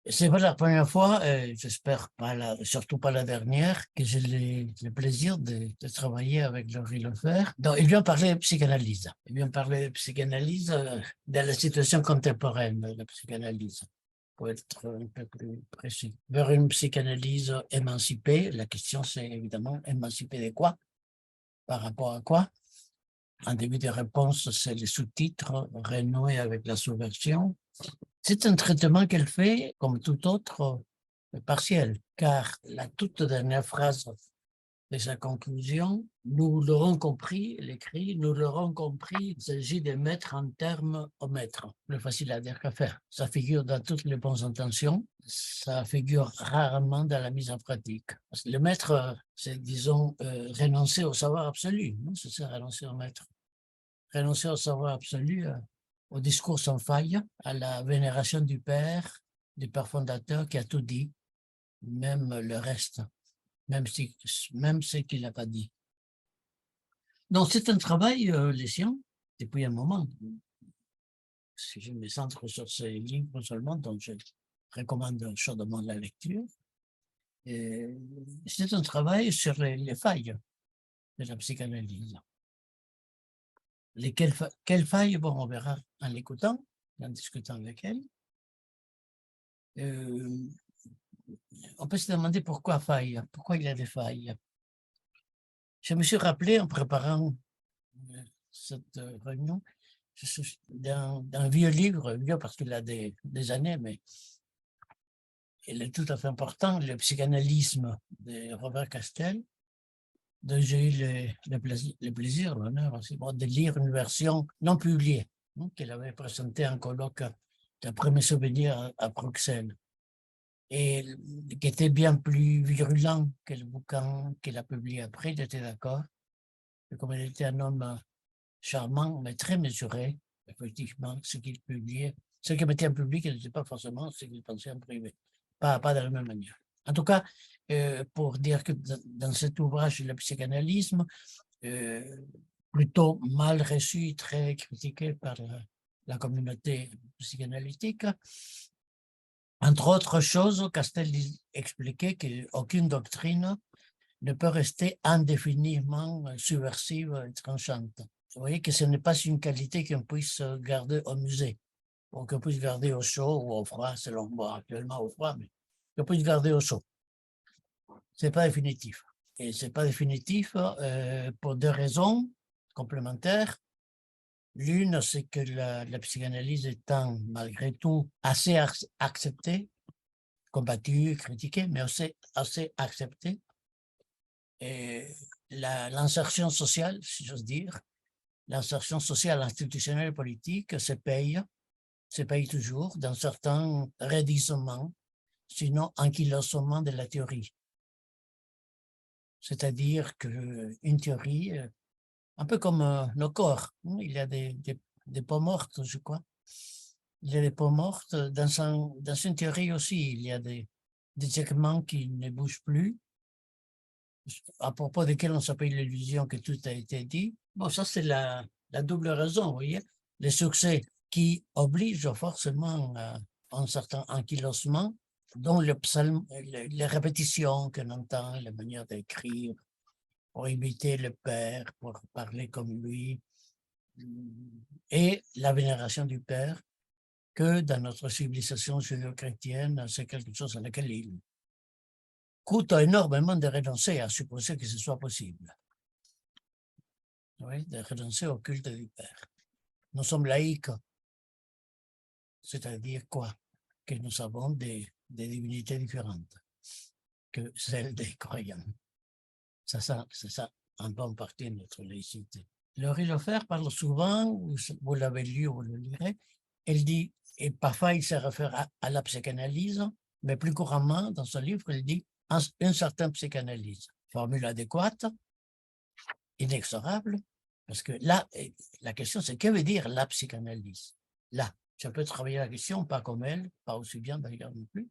C'est pas la première fois, j'espère pas surtout pas la dernière, que j'ai le plaisir de travailler avec Laurie Lefer. Donc, il vient parler de psychanalyse. Il vient parler de psychanalyse dans la situation contemporaine de la psychanalyse, pour être un peu plus précis. Vers une psychanalyse émancipée, la question c'est évidemment émancipée de quoi? Par rapport à quoi? En début de réponse, c'est les sous-titres, renouer avec la subversion. C'est un traitement qu'elle fait, comme tout autre, partiel, car la toute dernière phrase de sa conclusion, nous l'aurons compris, elle écrit, nous l'aurons compris, il s'agit de mettre en terme au maître. Plus facile à dire qu'à faire. Ça figure dans toutes les bonnes intentions, ça figure rarement dans la mise en pratique. Parce que le maître, c'est, disons, renoncer au savoir absolu, non? C'est ça, renoncer au maître. Renoncer au savoir absolu, au discours sans faille, à la vénération du Père fondateur qui a tout dit, même le reste, même ce qu'il n'a pas dit. Donc c'est un travail, les siens, depuis un moment. Si je me centre sur ces livres seulement, dont je recommande chaudement la lecture, c'est un travail sur les failles de la psychanalyse. Quelles failles, bon, on verra en l'écoutant, en discutant avec elle. On peut se demander pourquoi faille, pourquoi il y a des failles. Je me suis rappelé en préparant cette réunion d'un vieux livre, vieux parce qu'il a des années, mais il est tout à fait important, le psychanalysme de Robert Castel, dont j'ai eu le plaisir, l'honneur aussi, bon, de lire une version non publiée, hein, qu'il avait présentée en colloque, d'après mes souvenirs, à Bruxelles, et qui était bien plus virulent que le bouquin qu'il a publié après, il était d'accord. Et comme il était un homme charmant, mais très mesuré, effectivement, ce qu'il publiait, ce qu'il mettait en public, il n'était pas forcément ce qu'il pensait en privé, pas de la même manière. En tout cas, pour dire que dans cet ouvrage, le psychanalysme, euh, plutôt mal reçu, très critiqué par la communauté psychanalytique, entre autres choses, Castel expliquait qu'aucune doctrine ne peut rester indéfiniment subversive et tranchante. Vous voyez que ce n'est pas une qualité qu'on puisse garder au musée, ou qu'on puisse garder au chaud ou au froid, selon moi, actuellement au froid, mais qu'on puisse garder au chaud. Ce n'est pas définitif. Et ce n'est pas définitif pour deux raisons complémentaires. L'une, c'est que la psychanalyse étant malgré tout assez acceptée, combattue, critiquée, mais aussi assez acceptée, et l'insertion sociale, si j'ose dire, l'insertion sociale, institutionnelle et politique se paye toujours dans certains raidissements, sinon ankylosement de la théorie. C'est-à-dire qu'une théorie, un peu comme nos corps, hein, il y a des peaux mortes, je crois. Il y a des peaux mortes. Dans une théorie aussi, il y a des segments qui ne bougent plus, à propos desquels on s'appelle l'illusion que tout a été dit. Bon, ça, c'est la double raison, vous voyez. Le succès qui oblige forcément à un certain ankylosement, dont les répétitions qu'on entend, la manière d'écrire, pour imiter le père, pour parler comme lui, et la vénération du père, que dans notre civilisation judéo-chrétienne, c'est quelque chose à laquelle il coûte énormément de renoncer à supposer que ce soit possible. Oui, de renoncer au culte du Père. Nous sommes laïcs, c'est-à-dire quoi? Que nous avons des divinités différentes que celles des croyants. C'est ça en bonne partie notre laïcité. Laurie Lofer parle souvent, vous l'avez lu ou vous le lirez, elle dit, et parfois il se réfère à la psychanalyse, mais plus couramment dans son livre, elle dit une certaine psychanalyse. Formule adéquate, inexorable, parce que là, la question c'est que veut dire la psychanalyse? Là, je peux travailler la question, pas comme elle, pas aussi bien d'ailleurs non plus,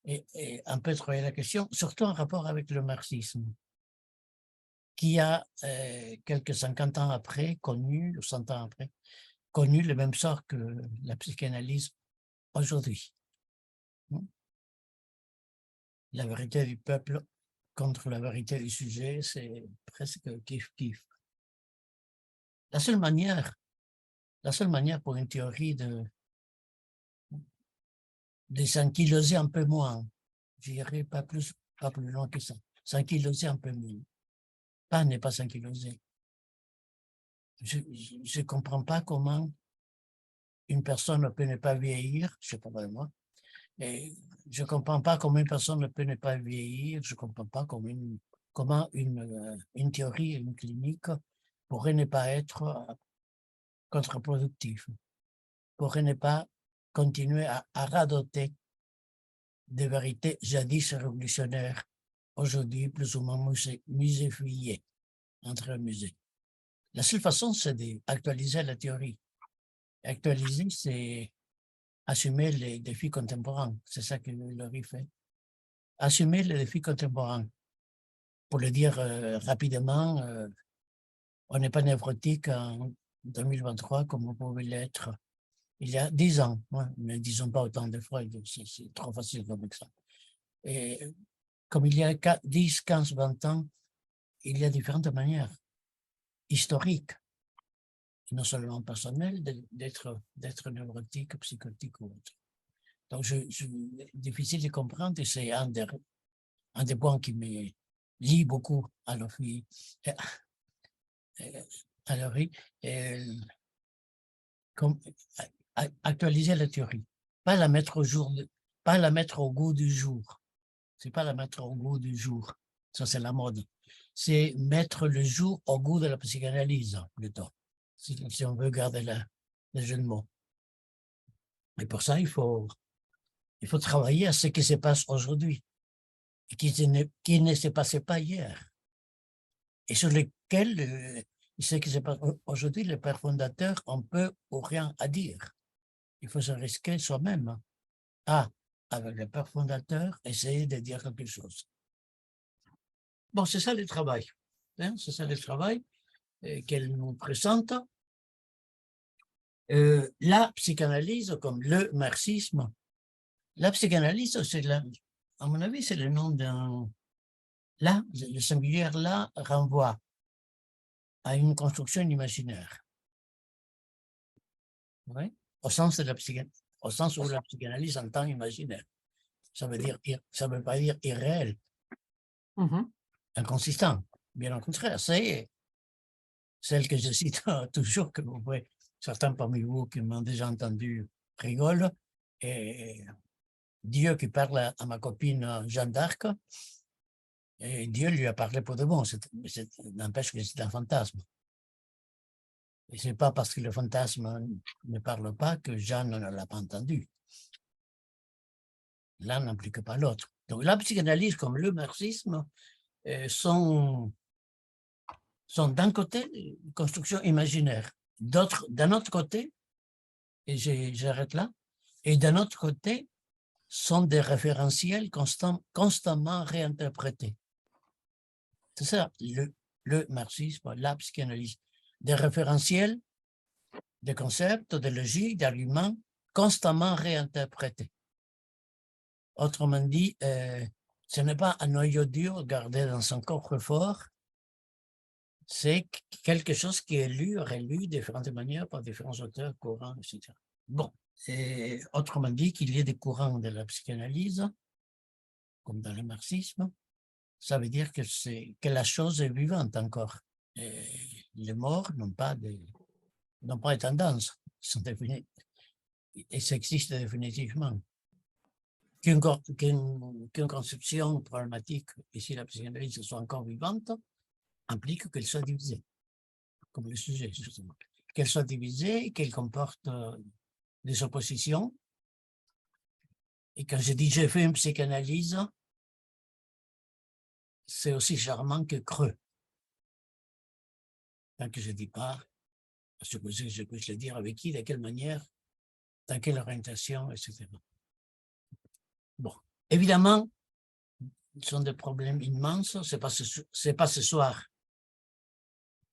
et un peu travailler la question, surtout en rapport avec le marxisme, qui a, quelques 50 ans après, connu, ou 100 ans après, connu le même sort que la psychanalyse aujourd'hui. la vérité du peuple contre la vérité du sujet, c'est presque kiff-kiff. La seule manière pour une théorie de s'ankyloser un peu moins, je dirais pas plus loin que ça, s'ankyloser un peu moins, pas ne pas s'ankyloser. Je ne comprends pas comment une personne ne peut ne pas vieillir, je ne sais pas vraiment, et je ne comprends pas comment une personne ne peut ne pas vieillir, je ne comprends pas comment une théorie, une clinique pourrait ne pas être contre-productive, pourrait ne pas continuer à radoter des vérités jadis révolutionnaires, aujourd'hui plus ou moins muséfiées, entre musées. La seule façon, c'est d'actualiser la théorie. Actualiser, c'est assumer les défis contemporains. C'est ça que Laurie fait. Assumer les défis contemporains. Pour le dire rapidement, on n'est pas névrotique en 2023 comme on pouvait l'être il y a 10 ans. Ouais, ne disons pas autant de Freud, c'est trop facile comme ça. Et comme il y a 10, 15, 20 ans, il y a différentes manières historiques, non seulement personnelles, d'être névrotique, psychotique ou autre. Donc, difficile de comprendre, et c'est un des points qui me lie beaucoup à Laurie, actualiser la théorie, pas la mettre pas la mettre au goût du jour. C'est pas la mettre au goût du jour, ça c'est la mode. C'est mettre le jour au goût de la psychanalyse, plutôt, si on veut garder le jeu de mots. Et pour ça, il faut travailler à ce qui se passe aujourd'hui, et qui ne se passait pas hier, et sur lesquels ce qui se passe aujourd'hui, les pères fondateurs ont peu ou rien à dire. Il faut se risquer soi-même à, avec le père fondateur, essayer de dire quelque chose. Bon, c'est ça le travail. Hein? C'est ça le travail qu'elle nous présente. La psychanalyse, comme le marxisme, la psychanalyse, à mon avis, c'est le nom d'un... Là, le singulier là renvoie à une construction imaginaire. Ouais? Au sens où la psychanalyse entend imaginaire. Ça veut pas dire irréel, inconsistant. Bien au contraire, c'est celle que je cite toujours, que vous pouvez, certains parmi vous qui m'ont déjà entendu rigolent, et Dieu qui parle à ma copine Jeanne d'Arc, et Dieu lui a parlé pour de bon, n'empêche que c'est un fantasme. Et ce n'est pas parce que le fantasme ne parle pas que Jeanne ne l'a pas entendu. L'un n'implique pas l'autre. Donc la psychanalyse comme le marxisme sont d'un côté une construction imaginaire, d'un autre côté, et j'arrête là, et d'un autre côté, sont des référentiels constamment réinterprétés. C'est ça, le marxisme, la psychanalyse. Des référentiels, des concepts, des logiques, d'arguments constamment réinterprétés. Autrement dit, ce n'est pas un noyau dur gardé dans son coffre-fort, c'est quelque chose qui est lu, relu de différentes manières par différents auteurs, courants, etc. Bon, autrement dit, qu'il y ait des courants de la psychanalyse, comme dans le marxisme, ça veut dire que la chose est vivante encore. Et les morts n'ont pas de tendance, ils sont définis, et ça existe définitivement. Qu'une conception problématique, ici la psychanalyse soit encore vivante, implique qu'elle soit divisée, comme le sujet, justement. Qu'elle soit divisée, qu'elle comporte des oppositions. Et quand je dis j'ai fait une psychanalyse, c'est aussi charmant que creux. Tant que je ne dis pas, je peux le dire avec qui, de quelle manière, dans quelle orientation, etc. Bon, évidemment, ce sont des problèmes immenses, ce n'est pas ce soir.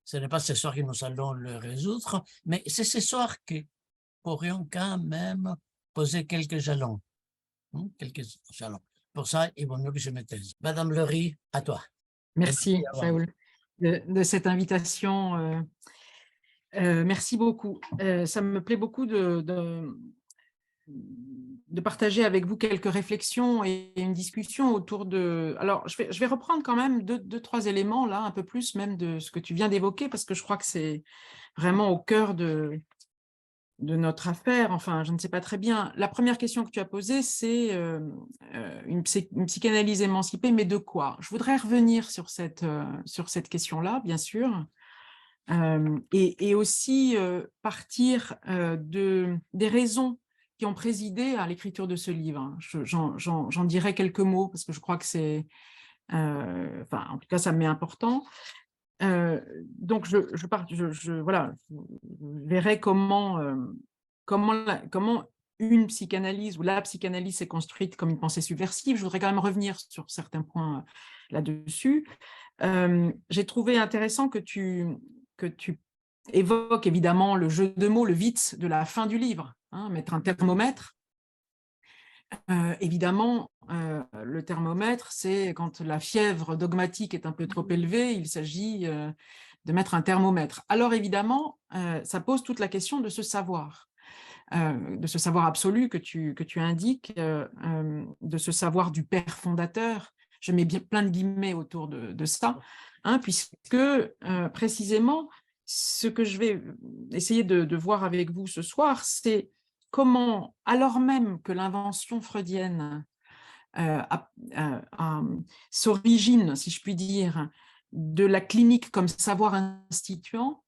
Ce n'est pas ce soir que nous allons le résoudre, mais c'est ce soir que pourrions quand même poser quelques jalons. Quelques jalons. pour ça, il vaut mieux que je me taise. Madame Laurie, à toi. Merci, Avant. Saoul, de cette invitation. Merci beaucoup. Ça me plaît beaucoup de partager avec vous quelques réflexions et une discussion autour de… Alors, je vais reprendre quand même deux, trois éléments, là, un peu plus même de ce que tu viens d'évoquer, parce que je crois que c'est vraiment au cœur de notre affaire. Enfin, je ne sais pas très bien. La première question que tu as posée, c'est une psychanalyse émancipée, mais de quoi? Je voudrais revenir sur cette question-là, bien sûr, et aussi partir des raisons qui ont présidé à l'écriture de ce livre. J'en dirai quelques mots, parce que je crois que c'est… enfin, en tout cas, ça m'est important. Donc, voilà, je verrai comment une psychanalyse ou la psychanalyse s'est construite comme une pensée subversive. Je voudrais quand même revenir sur certains points là-dessus. J'ai trouvé intéressant que tu évoques évidemment le jeu de mots, le Witz de la fin du livre, hein, mettre un thermomètre. Évidemment, le thermomètre, c'est quand la fièvre dogmatique est un peu trop élevée, il s'agit de mettre un thermomètre. Alors évidemment, ça pose toute la question de ce savoir absolu que tu indiques, de ce savoir du père fondateur. Je mets bien plein de guillemets autour de ça, hein, puisque précisément, ce que je vais essayer de voir avec vous ce soir, c'est comment, alors même que l'invention freudienne s'origine, si je puis dire, de la clinique comme savoir instituant,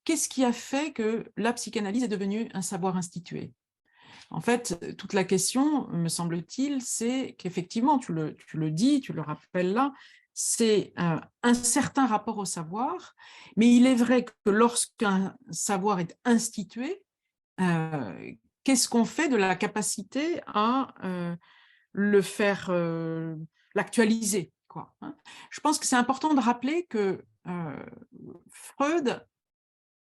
qu'est-ce qui a fait que la psychanalyse est devenue un savoir institué? En fait, toute la question, me semble-t-il, c'est qu'effectivement, tu le dis, tu le rappelles là, c'est un certain rapport au savoir, mais il est vrai que lorsqu'un savoir est institué, qu'est-ce qu'on fait de la capacité à le faire, l'actualiser, quoi, hein? Je pense que c'est important de rappeler que Freud,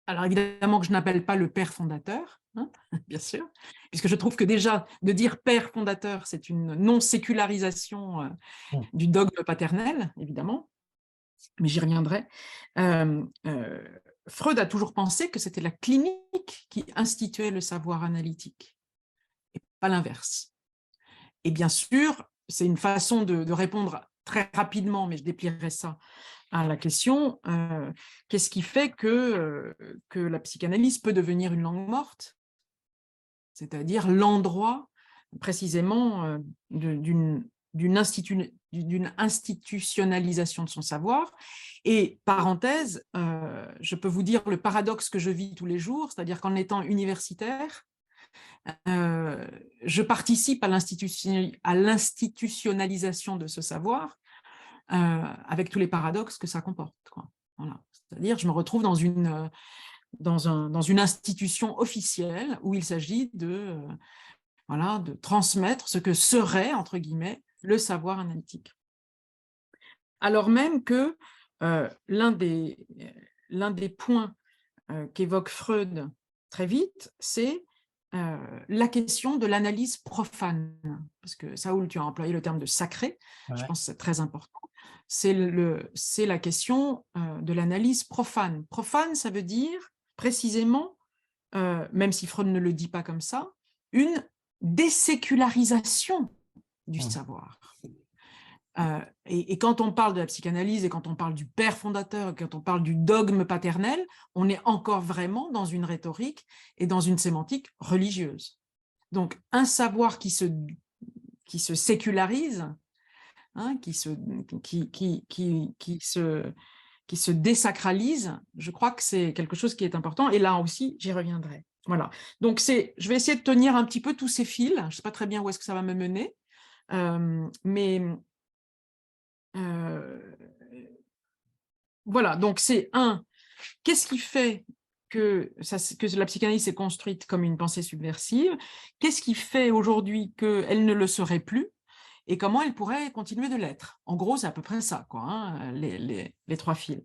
alors évidemment que je n'appelle pas le père fondateur, hein, bien sûr, puisque je trouve que déjà de dire père fondateur, c'est une non-sécularisation du dogme paternel, évidemment, mais j'y reviendrai. Freud a toujours pensé que c'était la clinique qui instituait le savoir analytique, et pas l'inverse. Et bien sûr, c'est une façon de répondre très rapidement, mais je déplierai ça à la question, qu'est-ce qui fait que la psychanalyse peut devenir une langue morte, c'est-à-dire l'endroit précisément d'une institutionnalisation de son savoir. Et parenthèse, je peux vous dire le paradoxe que je vis tous les jours, c'est-à-dire qu'en étant universitaire, je participe à l'institutionnalisation de ce savoir, avec tous les paradoxes que ça comporte, quoi. Voilà. C'est-à-dire, je me retrouve dans une institution officielle où il s'agit de transmettre ce que serait, entre guillemets, le savoir analytique. Alors même que l'un des points qu'évoque Freud très vite, c'est la question de l'analyse profane. Parce que, Saoul, tu as employé le terme de sacré, je pense que c'est très important. C'est la question de l'analyse profane. Profane, ça veut dire précisément, même si Freud ne le dit pas comme ça, une désécularisation du savoir. Et quand on parle de la psychanalyse et quand on parle du père fondateur, quand on parle du dogme paternel, on est encore vraiment dans une rhétorique et dans une sémantique religieuse. Donc, un savoir qui se sécularise, hein, qui se désacralise, je crois que c'est quelque chose qui est important. Et là aussi, j'y reviendrai. Voilà. Donc, je vais essayer de tenir un petit peu tous ces fils. Je ne sais pas très bien où est-ce que ça va me mener, mais voilà. Donc, c'est qu'est-ce qui fait que la psychanalyse s'est construite comme une pensée subversive? Qu'est-ce qui fait aujourd'hui qu'elle ne le serait plus? Et comment elle pourrait continuer de l'être? En gros, c'est à peu près ça, quoi, hein, les trois fils.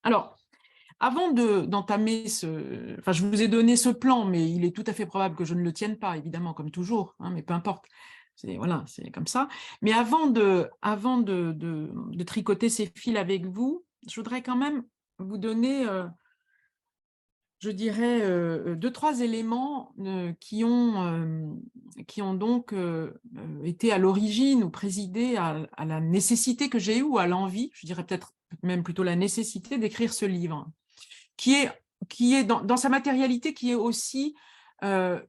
Alors, avant d'entamer enfin, je vous ai donné ce plan, mais il est tout à fait probable que je ne le tienne pas, évidemment, comme toujours, hein, mais peu importe. Voilà, c'est comme ça. Mais avant de tricoter ces fils avec vous, je voudrais quand même vous donner, je dirais, 2-3 éléments qui ont donc été à l'origine ou présidé à la nécessité que j'ai eue ou à l'envie, je dirais peut-être même plutôt la nécessité d'écrire ce livre, qui est dans sa matérialité, qui est aussi un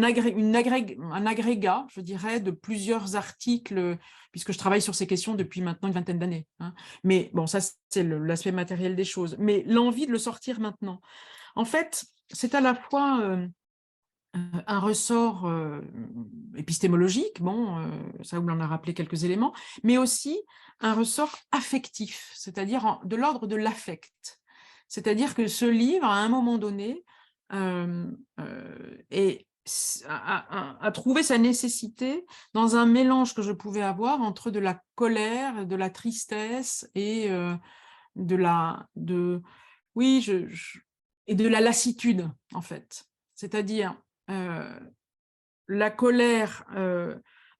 agrégat, je dirais, de plusieurs articles, puisque je travaille sur ces questions depuis maintenant une vingtaine d'années. Hein. Mais bon, ça, c'est l'aspect matériel des choses. Mais l'envie de le sortir maintenant. En fait, c'est à la fois un ressort épistémologique, bon, ça vous en a rappelé quelques éléments, mais aussi un ressort affectif, c'est-à-dire de l'ordre de l'affect. C'est-à-dire que ce livre, à un moment donné, a trouvé sa nécessité dans un mélange que je pouvais avoir entre de la colère, de la tristesse et oui, et de la lassitude, en fait. C'est-à-dire la colère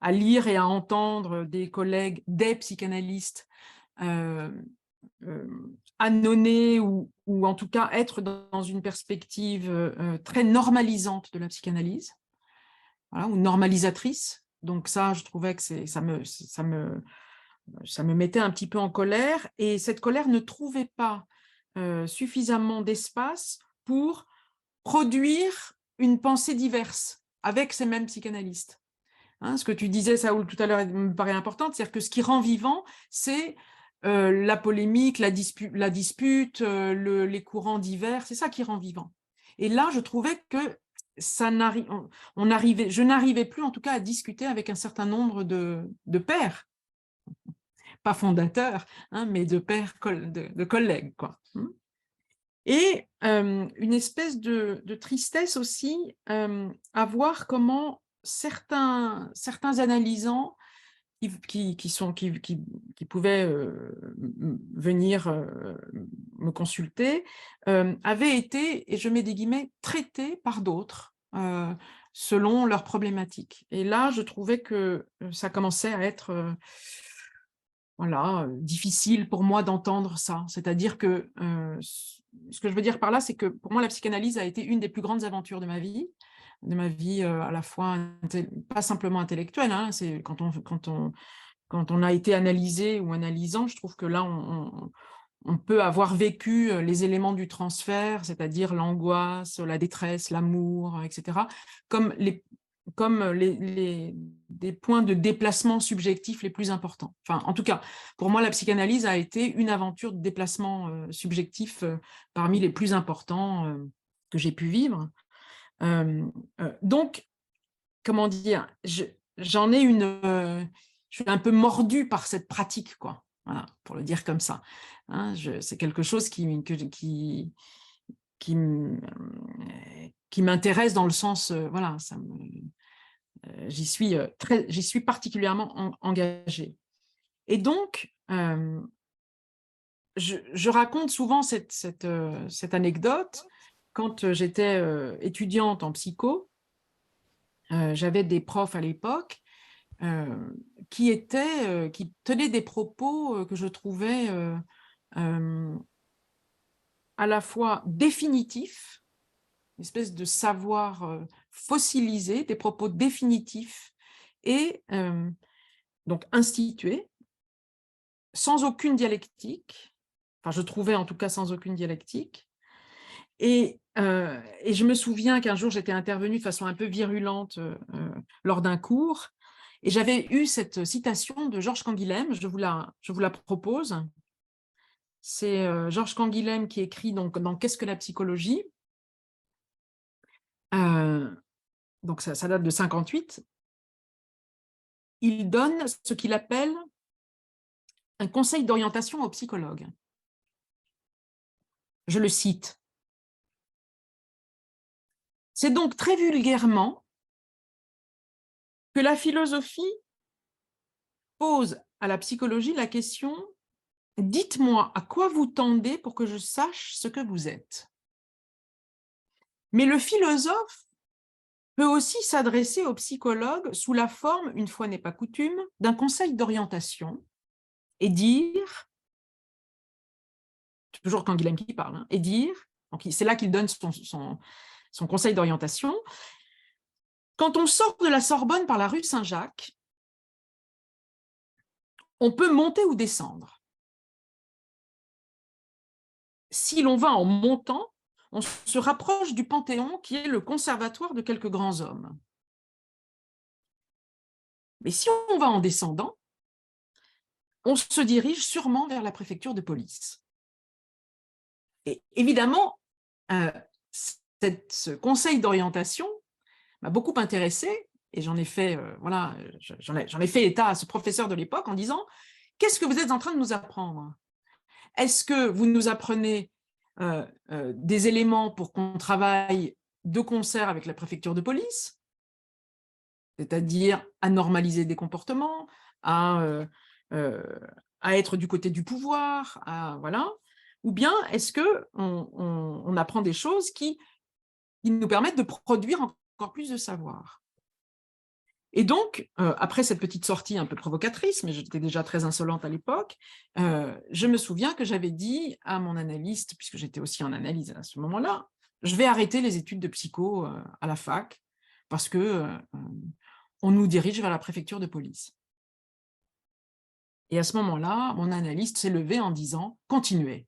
à lire et à entendre des collègues, des psychanalystes annoncer ou en tout cas être dans une perspective très normalisante de la psychanalyse, voilà, ou normalisatrice. Donc ça, je trouvais que ça me mettait un petit peu en colère, et cette colère ne trouvait pas suffisamment d'espace pour produire une pensée diverse avec ces mêmes psychanalystes. Hein, ce que tu disais, Saoul, tout à l'heure, me paraît important, c'est-à-dire que ce qui rend vivant, c'est la polémique, la dispute, les courants divers, c'est ça qui rend vivant. Et là, je trouvais que je n'arrivais plus, en tout cas, à discuter avec un certain nombre de pairs, pas fondateurs, hein, mais de pairs, de collègues, quoi. Et une espèce de tristesse aussi à voir comment certains analysants qui pouvaient venir me consulter avaient été, et je mets des guillemets, traités par d'autres selon leurs problématiques. Et là, je trouvais que ça commençait à être voilà, difficile pour moi d'entendre ça. C'est-à-dire que ce que je veux dire par là, c'est que pour moi, la psychanalyse a été une des plus grandes aventures de ma vie à la fois, pas simplement intellectuelle, hein, c'est quand on a été analysé ou analysant, je trouve que là, on peut avoir vécu les éléments du transfert, c'est-à-dire l'angoisse, la détresse, l'amour, etc., comme des points de déplacement subjectif les plus importants. Enfin, en tout cas, pour moi, la psychanalyse a été une aventure de déplacement subjectif parmi les plus importants que j'ai pu vivre. Donc, comment dire, j'en ai je suis un peu mordue par cette pratique, quoi. Voilà, pour le dire comme ça. Hein, c'est quelque chose qui m'intéresse dans le sens, voilà, j'y suis particulièrement engagée. Et donc, je raconte souvent cette anecdote. Quand j'étais étudiante en psycho, j'avais des profs à l'époque qui tenaient des propos que je trouvais à la fois définitifs, une espèce de savoir fossilisé, des propos définitifs et donc institués, sans aucune dialectique, enfin je trouvais en tout cas sans aucune dialectique. Et je me souviens qu'un jour j'étais intervenue de façon un peu virulente lors d'un cours, et j'avais eu cette citation de Georges Canguilhem, je vous la propose. C'est Georges Canguilhem qui écrit donc dans Qu'est-ce que la psychologie ? Donc ça date de 1958. Il donne ce qu'il appelle un conseil d'orientation aux psychologues. Je le cite. C'est donc très vulgairement que la philosophie pose à la psychologie la question « Dites-moi à quoi vous tendez pour que je sache ce que vous êtes ». Mais le philosophe peut aussi s'adresser aux psychologues sous la forme, une fois n'est pas coutume, d'un conseil d'orientation et dire, toujours Canguilhem qui parle, hein, et dire, c'est là qu'il donne son conseil d'orientation, quand on sort de la Sorbonne par la rue Saint-Jacques, on peut monter ou descendre. Si l'on va en montant, on se rapproche du Panthéon qui est le conservatoire de quelques grands hommes. Mais si on va en descendant, on se dirige sûrement vers la préfecture de police. Et évidemment, ce conseil d'orientation m'a beaucoup intéressée et j'en ai fait, voilà, j'en ai fait état à ce professeur de l'époque en disant « Qu'est-ce que vous êtes en train de nous apprendre? Est-ce que vous nous apprenez des éléments pour qu'on travaille de concert avec la préfecture de police, c'est-à-dire à normaliser des comportements, à être du côté du pouvoir, voilà, ou bien est-ce qu'on apprend des choses qui nous permettent de produire encore plus de savoir ?» Et donc, après cette petite sortie un peu provocatrice, mais j'étais déjà très insolente à l'époque, je me souviens que j'avais dit à mon analyste, puisque j'étais aussi en analyse à ce moment-là, je vais arrêter les études de psycho à la fac, parce que on nous dirige vers la préfecture de police. Et à ce moment-là, mon analyste s'est levé en disant « Continuez ».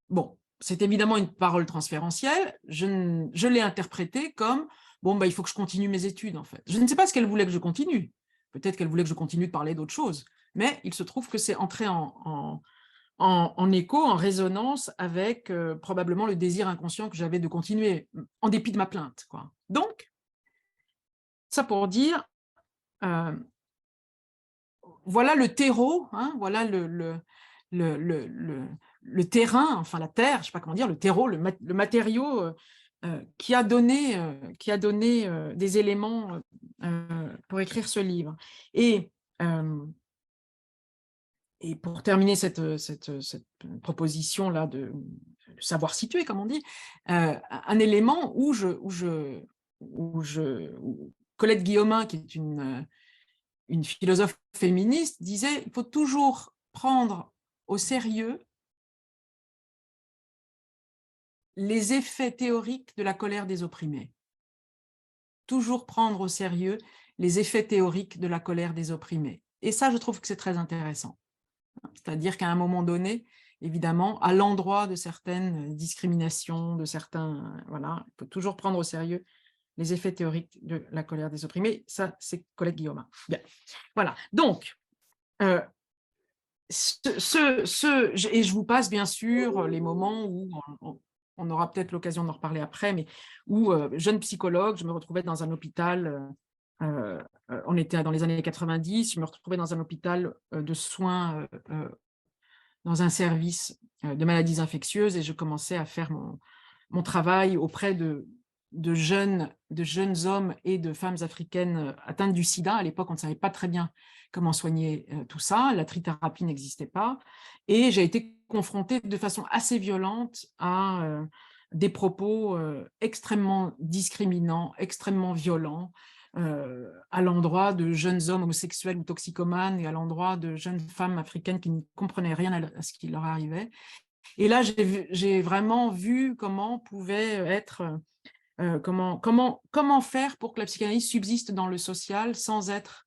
Bon, c'est évidemment une parole transférentielle, je l'ai interprétée comme bon, bah, il faut que je continue mes études, en fait. Je ne sais pas ce qu'elle voulait que je continue. Peut-être qu'elle voulait que je continue de parler d'autres choses. Mais il se trouve que c'est entré en écho, en résonance avec probablement le désir inconscient que j'avais de continuer, en dépit de ma plainte, quoi. Donc, ça pour dire, voilà le terreau, hein, voilà le terrain, enfin la terre, je ne sais pas comment dire, le terreau, le matériau qui a donné des éléments pour écrire ce livre. Et pour terminer cette proposition-là de savoir situer, comme on dit, un élément où Colette Guillaumin, qui est une philosophe féministe, disait il faut toujours prendre au sérieux les effets théoriques de la colère des opprimés. Toujours prendre au sérieux les effets théoriques de la colère des opprimés. Et ça, je trouve que c'est très intéressant. C'est-à-dire qu'à un moment donné, évidemment, à l'endroit de certaines discriminations, de certains, voilà, il faut toujours prendre au sérieux les effets théoriques de la colère des opprimés. Ça, c'est Colette Guillaumin. Bien. Voilà. Donc, et je vous passe bien sûr les moments où on aura peut-être l'occasion d'en reparler après, mais où, jeune psychologue, je me retrouvais dans un hôpital, on était dans les années 90, je me retrouvais dans un hôpital de soins, dans un service de maladies infectieuses et je commençais à faire mon travail auprès de jeunes hommes et de femmes africaines atteintes du sida. À l'époque, on ne savait pas très bien comment soigner tout ça, la trithérapie n'existait pas, et j'ai été confrontée de façon assez violente à des propos extrêmement discriminants, extrêmement violents, à l'endroit de jeunes hommes homosexuels ou toxicomanes et à l'endroit de jeunes femmes africaines qui ne comprenaient rien à ce qui leur arrivait. Et là, j'ai vraiment vu comment pouvait être, comment faire pour que la psychanalyse subsiste dans le social sans être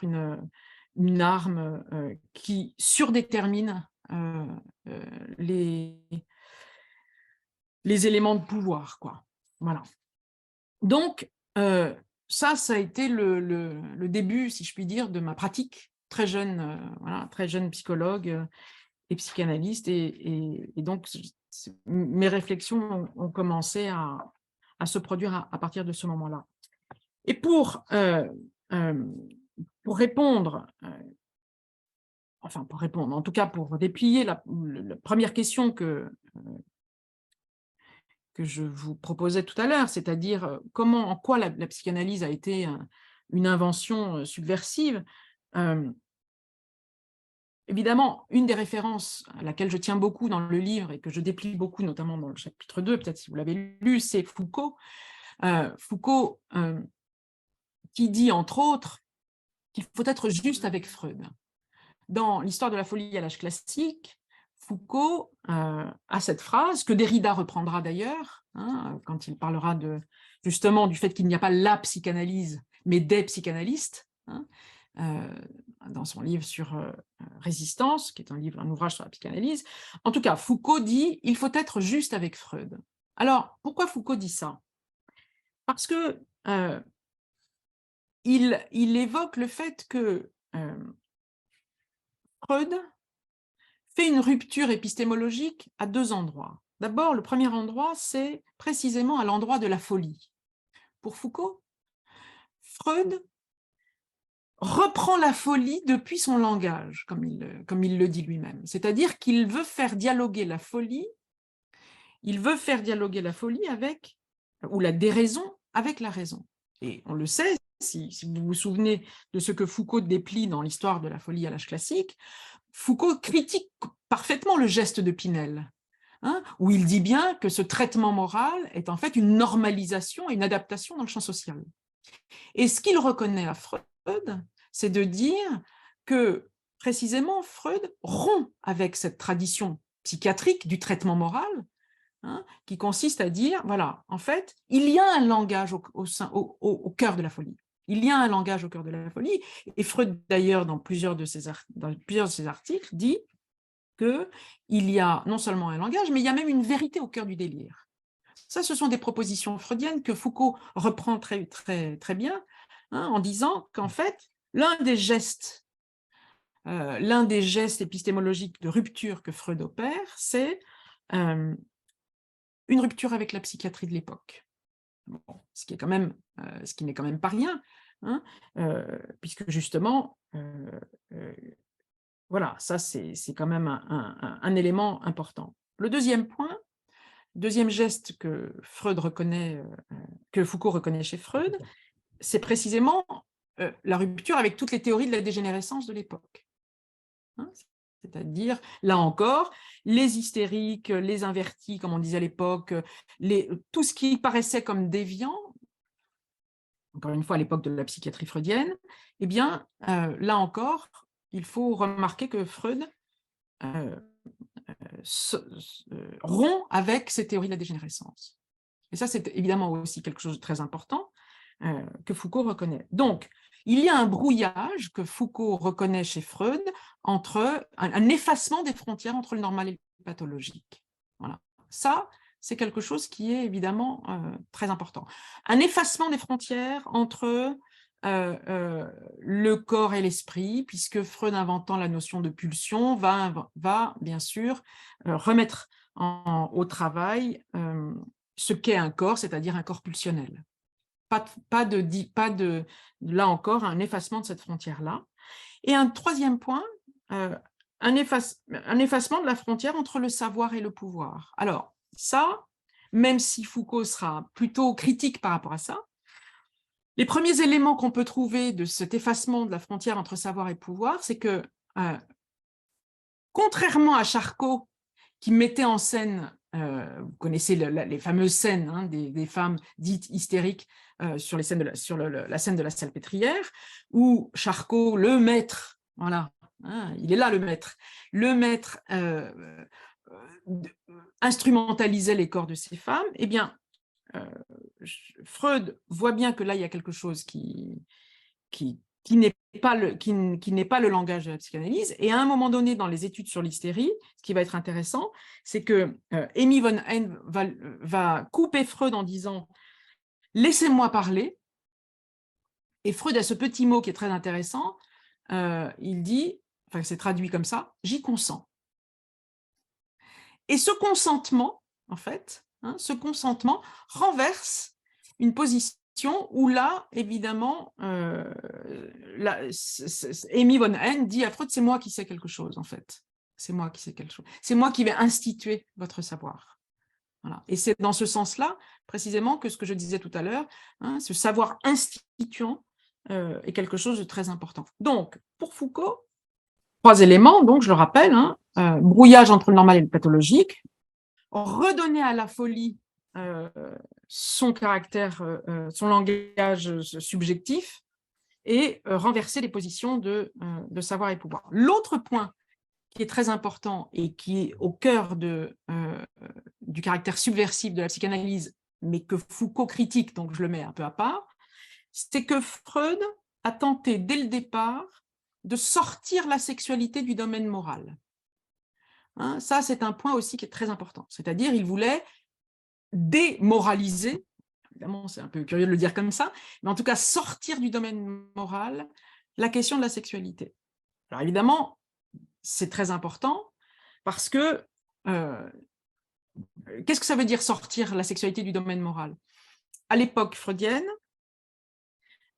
une arme qui surdétermine les éléments de pouvoir, quoi. Voilà. Donc, ça a été le début, si je puis dire, de ma pratique, très jeune, voilà, très jeune psychologue et psychanalyste, et donc mes réflexions ont commencé à se produire à partir de ce moment-là. Et pour répondre, en tout cas pour déplier la première question que je vous proposais tout à l'heure, c'est-à-dire en quoi la psychanalyse a été une invention subversive. Évidemment, une des références à laquelle je tiens beaucoup dans le livre et que je déplie beaucoup, notamment dans le chapitre 2, peut-être si vous l'avez lu, c'est Foucault, Foucault qui dit, entre autres, qu'il faut être juste avec Freud. Dans l'histoire de la folie à l'âge classique, Foucault a cette phrase, que Derrida reprendra d'ailleurs, hein, quand il parlera justement du fait qu'il n'y a pas la psychanalyse, mais des psychanalystes, hein, dans son livre sur Résistance, qui est un ouvrage sur la psychanalyse. En tout cas, Foucault dit « il faut être juste avec Freud ». Alors, pourquoi Foucault dit ça? Parce que il évoque le fait que Freud fait une rupture épistémologique à deux endroits. D'abord, le premier endroit, c'est précisément à l'endroit de la folie. Pour Foucault, Freud reprend la folie depuis son langage, comme il le dit lui-même. C'est-à-dire qu'il veut faire dialoguer la folie, avec, ou la déraison, avec la raison. Et on le sait, si vous vous souvenez de ce que Foucault déplie dans l'histoire de la folie à l'âge classique, Foucault critique parfaitement le geste de Pinel, hein, où il dit bien que ce traitement moral est en fait une normalisation et une adaptation dans le champ social. Et ce qu'il reconnaît à Freud, c'est de dire que précisément Freud rompt avec cette tradition psychiatrique du traitement moral, hein, qui consiste à dire, voilà, en fait, il y a un langage au cœur de la folie. Il y a un langage au cœur de la folie, et Freud, d'ailleurs, dans plusieurs de ses articles, dit qu'il y a non seulement un langage, mais il y a même une vérité au cœur du délire. Ça, ce sont des propositions freudiennes que Foucault reprend très, très, très bien, hein, en disant qu'en fait, l'un des gestes épistémologiques de rupture que Freud opère, c'est une rupture avec la psychiatrie de l'époque. Bon, ce qui n'est quand même pas rien, hein, puisque justement, voilà, ça c'est quand même un élément important. Le deuxième geste que Foucault reconnaît chez Freud, c'est précisément la rupture avec toutes les théories de la dégénérescence de l'époque. Hein, c'est-à-dire, là encore, les hystériques, les invertis, comme on disait à l'époque, tout ce qui paraissait comme déviant, encore une fois à l'époque de la psychiatrie freudienne, eh bien, là encore, il faut remarquer que Freud rompt avec ces théories de la dégénérescence. Et ça, c'est évidemment aussi quelque chose de très important que Foucault reconnaît. Donc, il y a un brouillage que Foucault reconnaît chez Freud entre un effacement des frontières entre le normal et le pathologique. Voilà. Ça, c'est quelque chose qui est évidemment très important. Un effacement des frontières entre le corps et l'esprit, puisque Freud, inventant la notion de pulsion, va bien sûr remettre au travail ce qu'est un corps, c'est-à-dire un corps pulsionnel. Là encore, un effacement de cette frontière-là. Et un troisième point, un effacement de la frontière entre le savoir et le pouvoir. Alors, ça, même si Foucault sera plutôt critique par rapport à ça, les premiers éléments qu'on peut trouver de cet effacement de la frontière entre savoir et pouvoir, c'est que, contrairement à Charcot, qui mettait en scène, vous connaissez les fameuses scènes, hein, des femmes dites hystériques sur la scène de la Salpêtrière, où Charcot, le maître, voilà, hein, il est là le maître instrumentalisait les corps de ces femmes, eh bien, Freud voit bien que là, il y a quelque chose qui n'est pas le langage de la psychanalyse, et à un moment donné, dans les études sur l'hystérie, ce qui va être intéressant, c'est que Emmy von Hain va couper Freud en disant « laissez-moi parler », et Freud a ce petit mot qui est très intéressant, il dit, enfin c'est traduit comme ça, « j'y consens ». Et ce consentement, en fait, ce consentement renverse une position où là, évidemment, Emmy von Hain dit à Freud, c'est moi qui sais quelque chose, en fait. C'est moi qui sais quelque chose. C'est moi qui vais instituer votre savoir. Voilà. Et c'est dans ce sens-là, précisément, que ce que je disais tout à l'heure, hein, ce savoir instituant est quelque chose de très important. Donc, pour Foucault, 3 éléments, donc je le rappelle, hein, brouillage entre le normal et le pathologique, redonner à la folie son caractère, son langage subjectif et renverser les positions de savoir et pouvoir. L'autre point qui est très important et qui est au cœur du caractère subversif de la psychanalyse, mais que Foucault critique, donc je le mets un peu à part, c'est que Freud a tenté dès le départ de sortir la sexualité du domaine moral. Hein, ça, c'est un point aussi qui est très important. C'est-à-dire, il voulait démoraliser, évidemment, c'est un peu curieux de le dire comme ça, mais en tout cas, sortir du domaine moral la question de la sexualité. Alors évidemment, c'est très important parce que qu'est-ce que ça veut dire sortir la sexualité du domaine moral? À l'époque freudienne,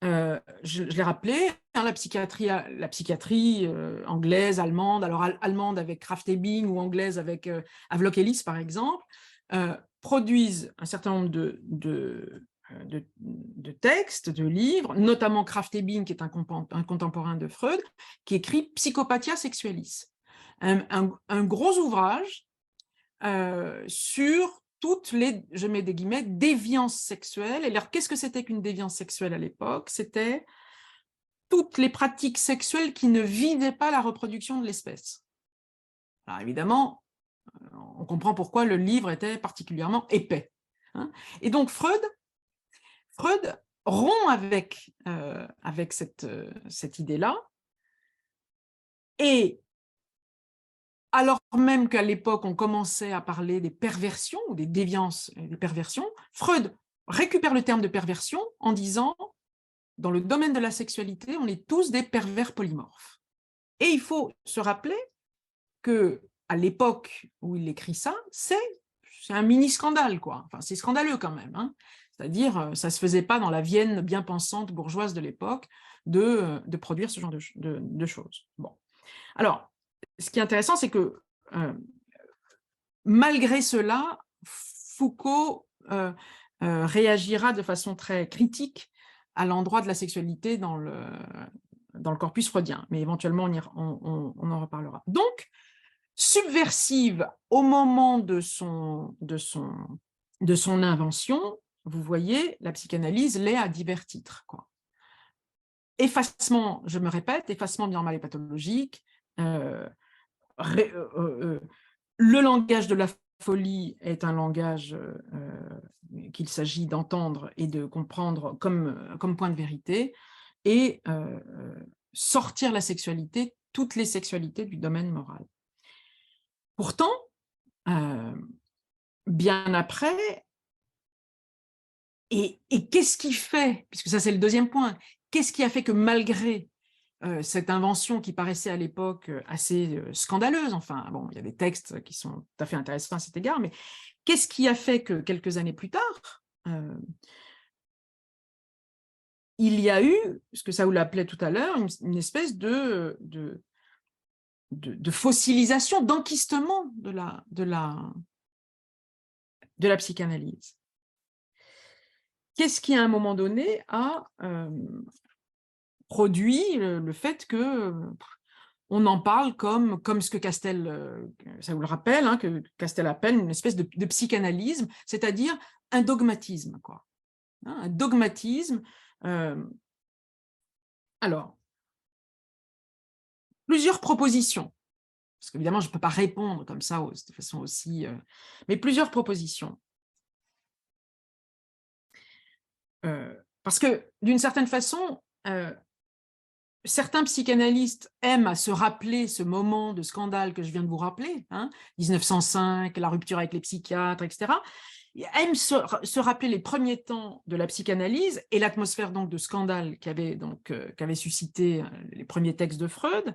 je l'ai rappelé, hein, la psychiatrie anglaise, allemande, alors allemande avec Krafft-Ebing ou anglaise avec Havelock Ellis par exemple, produisent un certain nombre de textes, de livres, notamment Krafft-Ebing, qui est un contemporain de Freud, qui écrit Psychopathia Sexualis, un gros ouvrage sur toutes les, je mets des guillemets, déviances sexuelles. Et alors, qu'est-ce que c'était qu'une déviance sexuelle à l'époque? C'était toutes les pratiques sexuelles qui ne visaient pas la reproduction de l'espèce. Alors évidemment, on comprend pourquoi le livre était particulièrement épais. Hein. Et donc Freud rompt avec cette idée-là, et alors même qu'à l'époque, on commençait à parler des perversions ou des déviances et des perversions, Freud récupère le terme de perversion en disant, dans le domaine de la sexualité, on est tous des pervers polymorphes. Et il faut se rappeler qu'à l'époque où il écrit ça, c'est un mini-scandale, quoi. Enfin, c'est scandaleux quand même. Hein. C'est-à-dire, ça ne se faisait pas dans la Vienne bien pensante bourgeoise de l'époque de produire ce genre de choses. Bon. Alors, ce qui est intéressant, c'est que malgré cela, Foucault réagira de façon très critique à l'endroit de la sexualité dans le corpus freudien, mais éventuellement on en reparlera. Donc, subversive au moment de son invention, vous voyez, la psychanalyse l'est à divers titres, quoi. Effacement, je me répète, effacement normal et pathologique, le langage de la folie est un langage qu'il s'agit d'entendre et de comprendre comme point de vérité, et sortir la sexualité, toutes les sexualités du domaine moral. Pourtant, bien après, et qu'est-ce qui fait, puisque ça c'est le deuxième point, qu'est-ce qui a fait que malgré cette invention qui paraissait à l'époque assez scandaleuse, enfin, bon, il y a des textes qui sont tout à fait intéressants à cet égard, mais qu'est-ce qui a fait que quelques années plus tard, il y a eu, ce que Saoul appelait tout à l'heure, une espèce de fossilisation, d'enquistement de la psychanalyse. Qu'est-ce qui, à un moment donné, a produit le fait que on en parle comme ce que Castel, ça vous le rappelle, hein, que Castel appelle une espèce de psychanalyse, c'est-à-dire un dogmatisme, quoi. Hein, un dogmatisme. Alors, plusieurs propositions, parce qu'évidemment, je ne peux pas répondre comme ça de façon aussi... mais plusieurs propositions. Parce que, d'une certaine façon, certains psychanalystes aiment à se rappeler ce moment de scandale que je viens de vous rappeler, hein, 1905, la rupture avec les psychiatres, etc. Ils aiment se rappeler les premiers temps de la psychanalyse et l'atmosphère donc de scandale qu'avait suscité les premiers textes de Freud.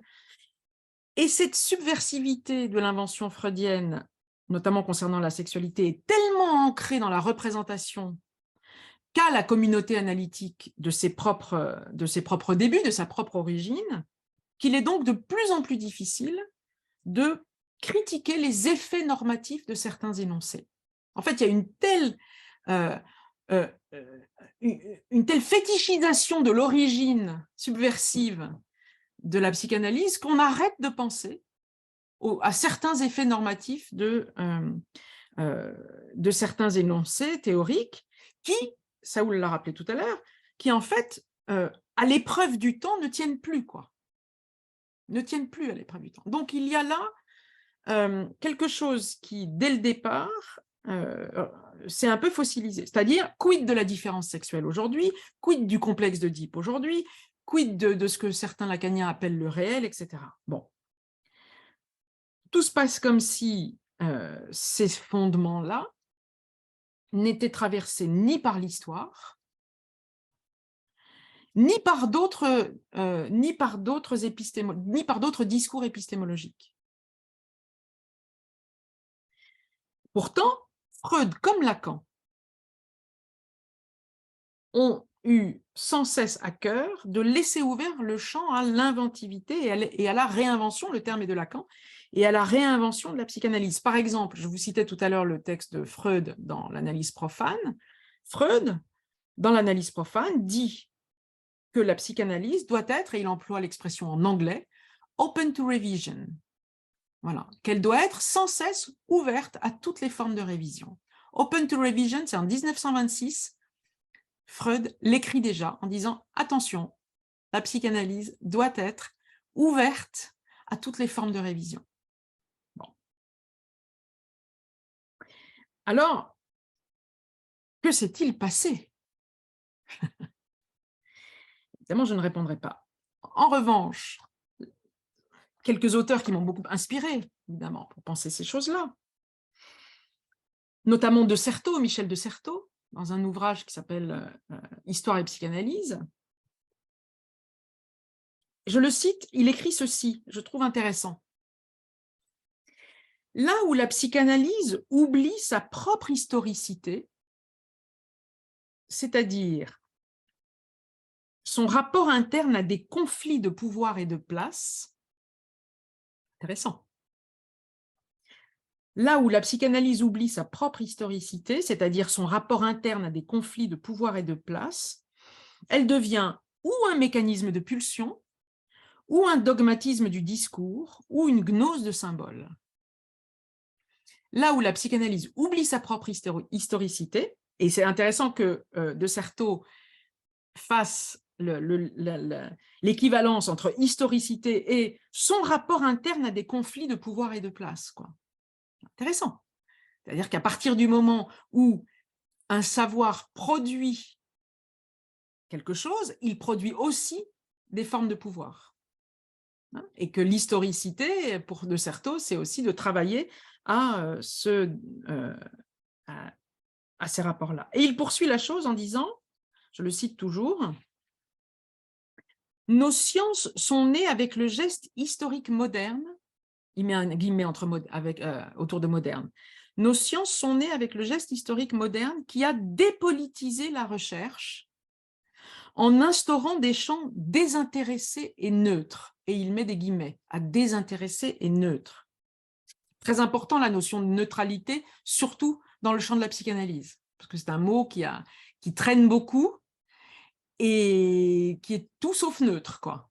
Et cette subversivité de l'invention freudienne, notamment concernant la sexualité, est tellement ancrée dans la représentation qu'a la communauté analytique de ses propres débuts, de sa propre origine, qu'il est donc de plus en plus difficile de critiquer les effets normatifs de certains énoncés. En fait, il y a une telle fétichisation de l'origine subversive de la psychanalyse qu'on arrête de penser à certains effets normatifs de de certains énoncés théoriques qui, Saoul l'a rappelé tout à l'heure, qui en fait, à l'épreuve du temps, ne tiennent plus, quoi. Ne tiennent plus à l'épreuve du temps. Donc, il y a là quelque chose qui, dès le départ, c'est un peu fossilisé. C'est-à-dire, quid de la différence sexuelle aujourd'hui, quid du complexe d'Oedipe aujourd'hui, quid de ce que certains lacaniens appellent le réel, etc. Bon. Tout se passe comme si ces fondements-là n'étaient traversés ni par l'histoire, ni par d'autres discours épistémologiques. Pourtant, Freud comme Lacan ont eu sans cesse à cœur de laisser ouvert le champ à l'inventivité et à la réinvention, le terme est de Lacan, et à la réinvention de la psychanalyse. Par exemple, je vous citais tout à l'heure le texte de Freud dans l'analyse profane. Freud, dans l'analyse profane, dit que la psychanalyse doit être, et il emploie l'expression en anglais, open to revision. Voilà, qu'elle doit être sans cesse ouverte à toutes les formes de révision. Open to revision, c'est en 1926, Freud l'écrit déjà en disant « Attention, la psychanalyse doit être ouverte à toutes les formes de révision. » Bon. Alors, que s'est-il passé? Évidemment, je ne répondrai pas. En revanche, quelques auteurs qui m'ont beaucoup inspiré, évidemment, pour penser ces choses-là, notamment de Certeau, Michel de Certeau, dans un ouvrage qui s'appelle « Histoire et psychanalyse ». Je le cite, il écrit ceci, je trouve intéressant. Là où la psychanalyse oublie sa propre historicité, c'est-à-dire son rapport interne à des conflits de pouvoir et de place, intéressant. Là où la psychanalyse oublie sa propre historicité, c'est-à-dire son rapport interne à des conflits de pouvoir et de place, elle devient ou un mécanisme de pulsion, ou un dogmatisme du discours, ou une gnose de symboles. Là où la psychanalyse oublie sa propre historicité, et c'est intéressant que de Certeau fasse l'équivalence entre historicité et son rapport interne à des conflits de pouvoir et de place, quoi. Intéressant. C'est-à-dire qu'à partir du moment où un savoir produit quelque chose, il produit aussi des formes de pouvoir. Et que l'historicité, pour de Certeau, c'est aussi de travailler à ces rapports-là. Et il poursuit la chose en disant, je le cite toujours, « Nos sciences sont nées avec le geste historique moderne », il met un guillemet autour de moderne, « Nos sciences sont nées avec le geste historique moderne qui a dépolitisé la recherche en instaurant des champs désintéressés et neutres. » Et il met des guillemets, à désintéressés et neutres. Très important la notion de neutralité, surtout dans le champ de la psychanalyse, parce que c'est un mot qui traîne beaucoup et qui est tout sauf neutre, quoi.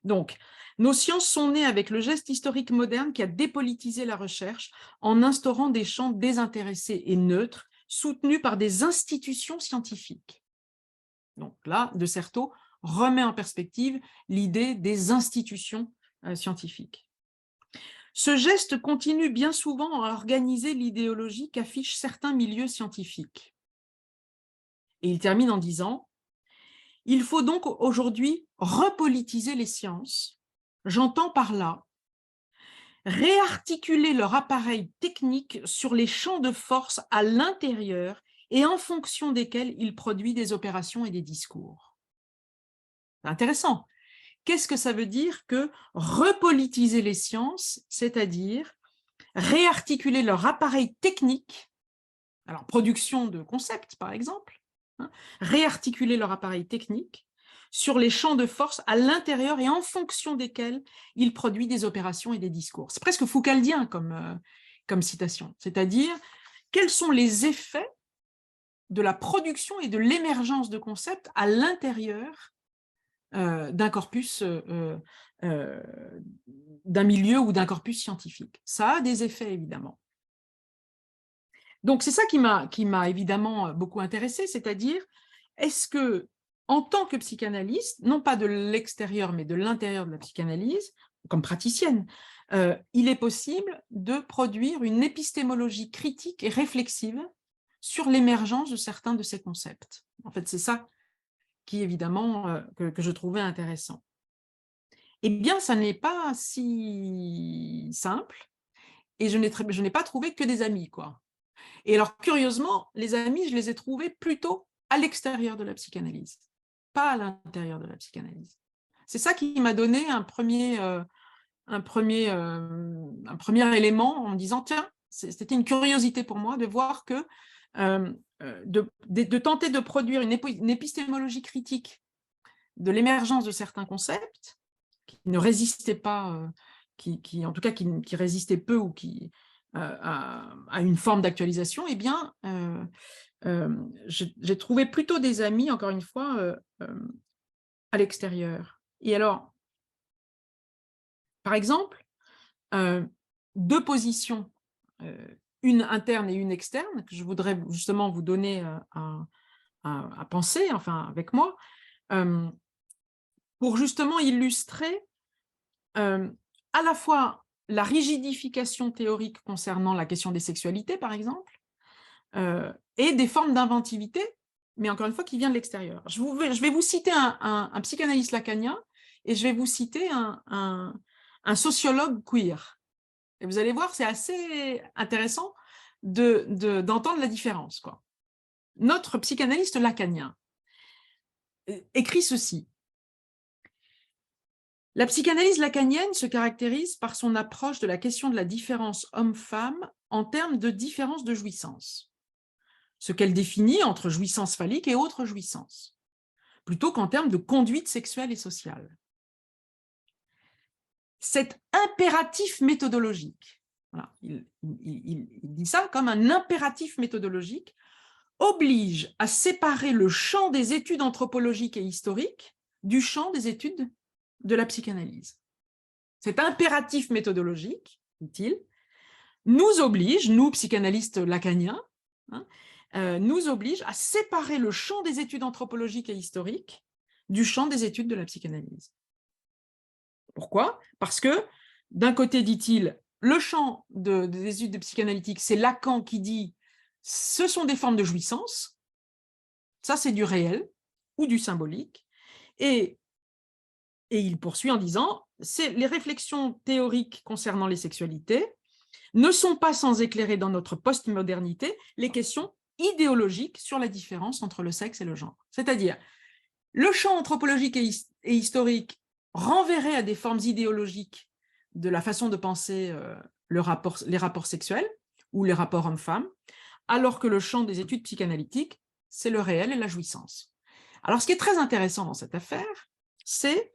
Donc, nos sciences sont nées avec le geste historique moderne qui a dépolitisé la recherche en instaurant des champs désintéressés et neutres, soutenus par des institutions scientifiques. Donc là, de Certeau remet en perspective l'idée des institutions scientifiques. Ce geste continue bien souvent à organiser l'idéologie qu'affichent certains milieux scientifiques. Et il termine en disant « Il faut donc aujourd'hui repolitiser les sciences. J'entends par là réarticuler leur appareil technique sur les champs de force à l'intérieur et en fonction desquels ils produisent des opérations et des discours. » C'est intéressant. Qu'est-ce que ça veut dire que repolitiser les sciences, c'est-à-dire réarticuler leur appareil technique, alors production de concepts par exemple, réarticuler leur appareil technique sur les champs de force à l'intérieur et en fonction desquels ils produisent des opérations et des discours. C'est presque foucaldien comme citation, c'est-à-dire quels sont les effets de la production et de l'émergence de concepts à l'intérieur d'un corpus, d'un milieu ou d'un corpus scientifique. Ça a des effets, évidemment. Donc, c'est ça qui m'a évidemment beaucoup intéressée, c'est-à-dire, est-ce que, en tant que psychanalyste, non pas de l'extérieur, mais de l'intérieur de la psychanalyse, comme praticienne, il est possible de produire une épistémologie critique et réflexive sur l'émergence de certains de ces concepts. En fait, c'est ça qui, évidemment, que je trouvais intéressant. Eh bien, ça n'est pas si simple, et je n'ai pas trouvé que des amis, quoi. Et alors, curieusement, les amis, je les ai trouvés plutôt à l'extérieur de la psychanalyse, pas à l'intérieur de la psychanalyse. C'est ça qui m'a donné un premier élément en me disant, tiens, c'était une curiosité pour moi de voir que de tenter de produire une épistémologie critique de l'émergence de certains concepts qui ne résistaient pas, en tout cas qui résistaient peu ou qui à une forme d'actualisation, eh bien, j'ai trouvé plutôt des amis, encore une fois, à l'extérieur. Et alors, par exemple, deux positions, une interne et une externe, que je voudrais justement vous donner à penser, enfin avec moi, pour justement illustrer à la fois la rigidification théorique concernant la question des sexualités, par exemple, et des formes d'inventivité, mais encore une fois, qui vient de l'extérieur. Je vais vous citer un psychanalyste lacanien et je vais vous citer un sociologue queer. Et vous allez voir, c'est assez intéressant d'entendre la différence, quoi. Notre psychanalyste lacanien écrit ceci. La psychanalyse lacanienne se caractérise par son approche de la question de la différence homme-femme en termes de différence de jouissance, ce qu'elle définit entre jouissance phallique et autres jouissances, plutôt qu'en termes de conduite sexuelle et sociale. Cet impératif méthodologique, voilà, il dit ça comme un impératif méthodologique, oblige à séparer le champ des études anthropologiques et historiques du champ des études de la psychanalyse. Cet impératif méthodologique, dit-il, nous oblige, nous psychanalystes lacaniens, nous oblige à séparer le champ des études anthropologiques et historiques du champ des études de la psychanalyse. Pourquoi? Parce que, d'un côté, dit-il, le champ des études psychanalytiques, c'est Lacan qui dit « ce sont des formes de jouissance », ça c'est du réel ou du symbolique, et il poursuit en disant « les réflexions théoriques concernant les sexualités ne sont pas sans éclairer dans notre postmodernité les questions idéologiques sur la différence entre le sexe et le genre. » C'est-à-dire, le champ anthropologique et historique renverrait à des formes idéologiques de la façon de penser les rapports sexuels ou les rapports hommes-femmes, alors que le champ des études psychanalytiques, c'est le réel et la jouissance. Alors, ce qui est très intéressant dans cette affaire, c'est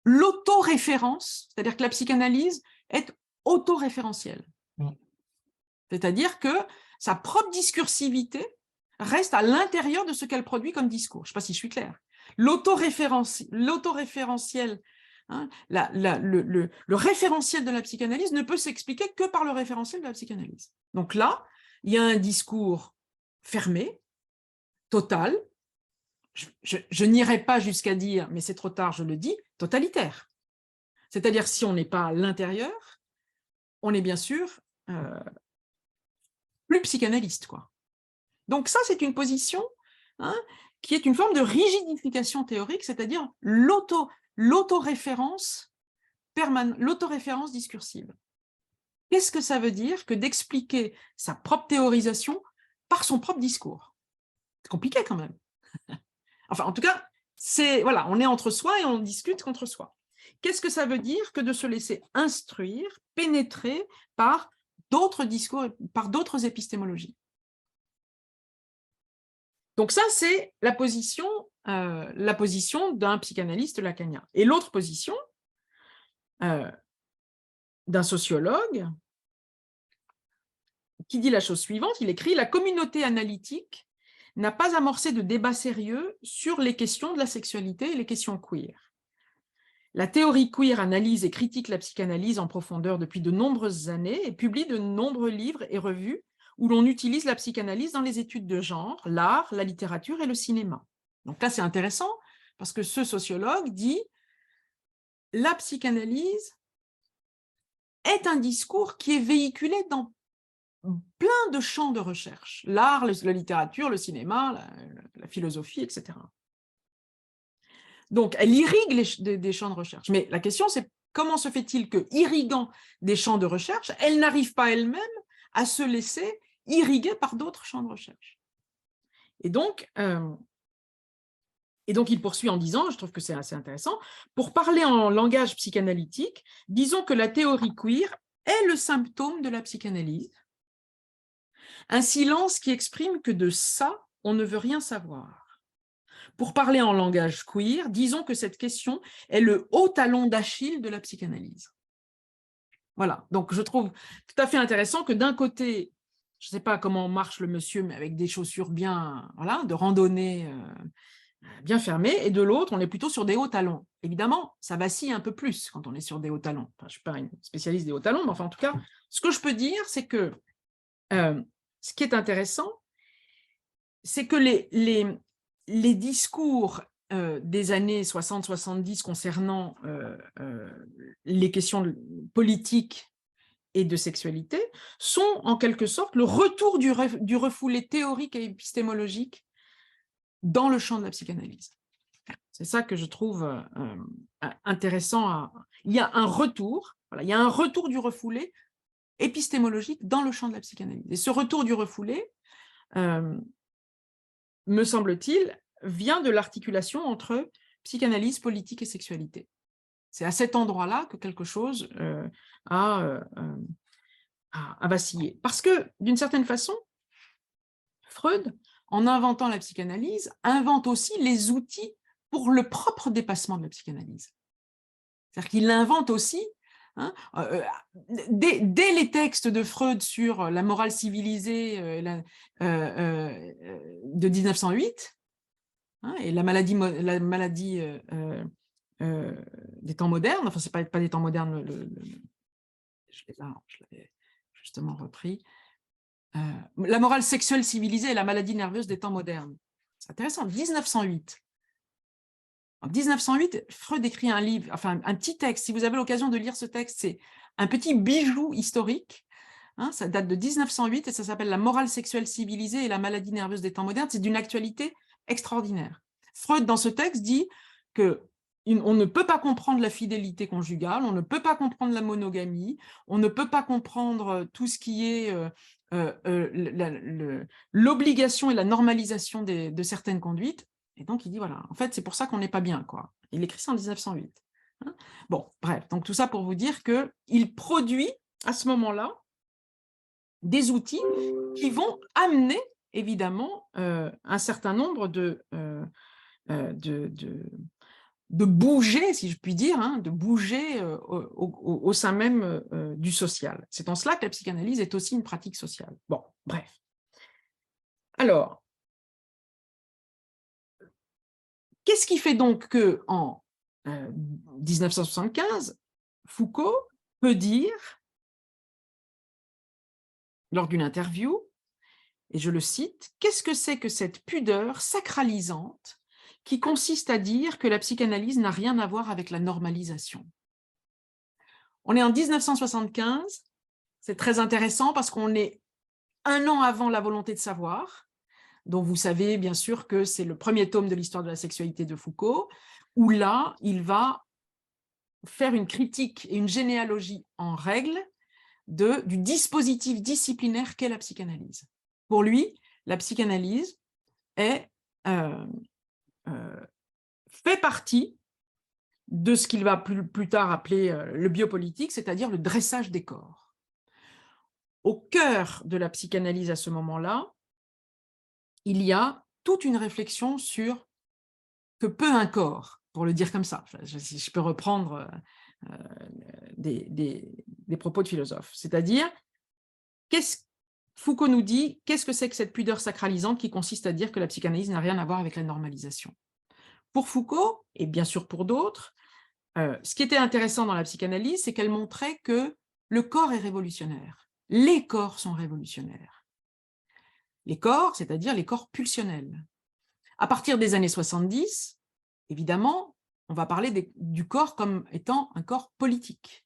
l'autoréférence, c'est-à-dire que la psychanalyse est autoréférentielle. C'est-à-dire que sa propre discursivité reste à l'intérieur de ce qu'elle produit comme discours. Je ne sais pas si je suis claire. L'autoréférentiel, hein, le référentiel de la psychanalyse ne peut s'expliquer que par le référentiel de la psychanalyse. Donc là, il y a un discours fermé, total, je n'irai pas jusqu'à dire, mais c'est trop tard, je le dis, totalitaire. C'est-à-dire, si on n'est pas à l'intérieur, on est bien sûr plus psychanalyste, quoi. Donc ça, c'est une position qui est une forme de rigidification théorique, c'est-à-dire l'autoréférence discursive. Qu'est-ce que ça veut dire que d'expliquer sa propre théorisation par son propre discours? C'est compliqué quand même. Enfin, en tout cas, voilà, on est entre soi et on discute contre soi. Qu'est-ce que ça veut dire que de se laisser instruire, pénétrer par d'autres discours, par d'autres épistémologies? Donc ça, c'est la position d'un psychanalyste lacanien. Et l'autre position d'un sociologue qui dit la chose suivante, il écrit « La communauté analytique n'a pas amorcé de débat sérieux sur les questions de la sexualité et les questions queer. La théorie queer analyse et critique la psychanalyse en profondeur depuis de nombreuses années et publie de nombreux livres et revues où l'on utilise la psychanalyse dans les études de genre, l'art, la littérature et le cinéma. Donc là, c'est intéressant parce que ce sociologue dit « La psychanalyse est un discours qui est véhiculé dans plein de champs de recherche, l'art, la littérature, le cinéma, la philosophie, etc. » Donc, elle irrigue des champs de recherche. Mais la question, c'est comment se fait-il que, irriguant des champs de recherche, elle n'arrive pas elle-même à se laisser irriguer par d'autres champs de recherche. Et donc, il poursuit en disant, je trouve que c'est assez intéressant, pour parler en langage psychanalytique, disons que la théorie queer est le symptôme de la psychanalyse, un silence qui exprime que de ça, on ne veut rien savoir. Pour parler en langage queer, disons que cette question est le haut talon d'Achille de la psychanalyse. Voilà, donc je trouve tout à fait intéressant que d'un côté, je ne sais pas comment marche le monsieur, mais avec des chaussures bien, voilà, de randonnée bien fermées, et de l'autre, on est plutôt sur des hauts talons. Évidemment, ça vacille un peu plus quand on est sur des hauts talons. Enfin, je ne suis pas une spécialiste des hauts talons, mais enfin, en tout cas, ce que je peux dire, c'est que ce qui est intéressant, c'est que les discours des années 60-70 concernant les questions politiques et de sexualité sont en quelque sorte le retour du refoulé théorique et épistémologique dans le champ de la psychanalyse. C'est ça que je trouve intéressant. Il y a un retour, voilà, il y a un retour du refoulé épistémologique dans le champ de la psychanalyse. Et ce retour du refoulé, me semble-t-il, vient de l'articulation entre psychanalyse, politique et sexualité. C'est à cet endroit-là que quelque chose a vacillé. Parce que, d'une certaine façon, Freud, en inventant la psychanalyse, invente aussi les outils pour le propre dépassement de la psychanalyse. C'est-à-dire qu'il invente aussi, hein, dès les textes de Freud sur la morale civilisée de 1908, hein, et la maladie des temps modernes, enfin, ce n'est pas des temps modernes, je l'avais justement repris, la morale sexuelle civilisée et la maladie nerveuse des temps modernes. C'est intéressant, 1908. En 1908, Freud écrit un livre, enfin un petit texte, si vous avez l'occasion de lire ce texte, c'est un petit bijou historique, hein, ça date de 1908 et ça s'appelle « La morale sexuelle civilisée et la maladie nerveuse des temps modernes », c'est d'une actualité extraordinaire. Freud, dans ce texte, dit qu'on ne peut pas comprendre la fidélité conjugale, on ne peut pas comprendre la monogamie, on ne peut pas comprendre tout ce qui est l'obligation et la normalisation de certaines conduites. Et donc, il dit, voilà, en fait, c'est pour ça qu'on n'est pas bien, quoi. Il écrit ça en 1908. Hein, bon, bref, donc tout ça pour vous dire qu'il produit, à ce moment-là, des outils qui vont amener, évidemment, un certain nombre de bouger, si je puis dire, hein, de bouger au sein même du social. C'est en cela que la psychanalyse est aussi une pratique sociale. Bon, bref. Alors, qu'est-ce qui fait donc qu'en 1975, Foucault peut dire, lors d'une interview, et je le cite, « Qu'est-ce que c'est que cette pudeur sacralisante qui consiste à dire que la psychanalyse n'a rien à voir avec la normalisation ?» On est en 1975, c'est très intéressant parce qu'on est un an avant La volonté de savoir, dont vous savez bien sûr que c'est le premier tome de l'histoire de la sexualité de Foucault, où là, il va faire une critique et une généalogie en règle du dispositif disciplinaire qu'est la psychanalyse. Pour lui, la psychanalyse fait partie de ce qu'il va plus tard appeler le biopolitique, c'est-à-dire le dressage des corps. Au cœur de la psychanalyse à ce moment-là, il y a toute une réflexion sur que peut un corps, pour le dire comme ça, si je peux reprendre des propos de philosophes. C'est-à-dire, Foucault nous dit, qu'est-ce que c'est que cette pudeur sacralisante qui consiste à dire que la psychanalyse n'a rien à voir avec la normalisation? Pour Foucault, et bien sûr pour d'autres, ce qui était intéressant dans la psychanalyse, c'est qu'elle montrait que le corps est révolutionnaire. Les corps sont révolutionnaires. Les corps, c'est-à-dire les corps pulsionnels. À partir des années 70, évidemment, on va parler du corps comme étant un corps politique.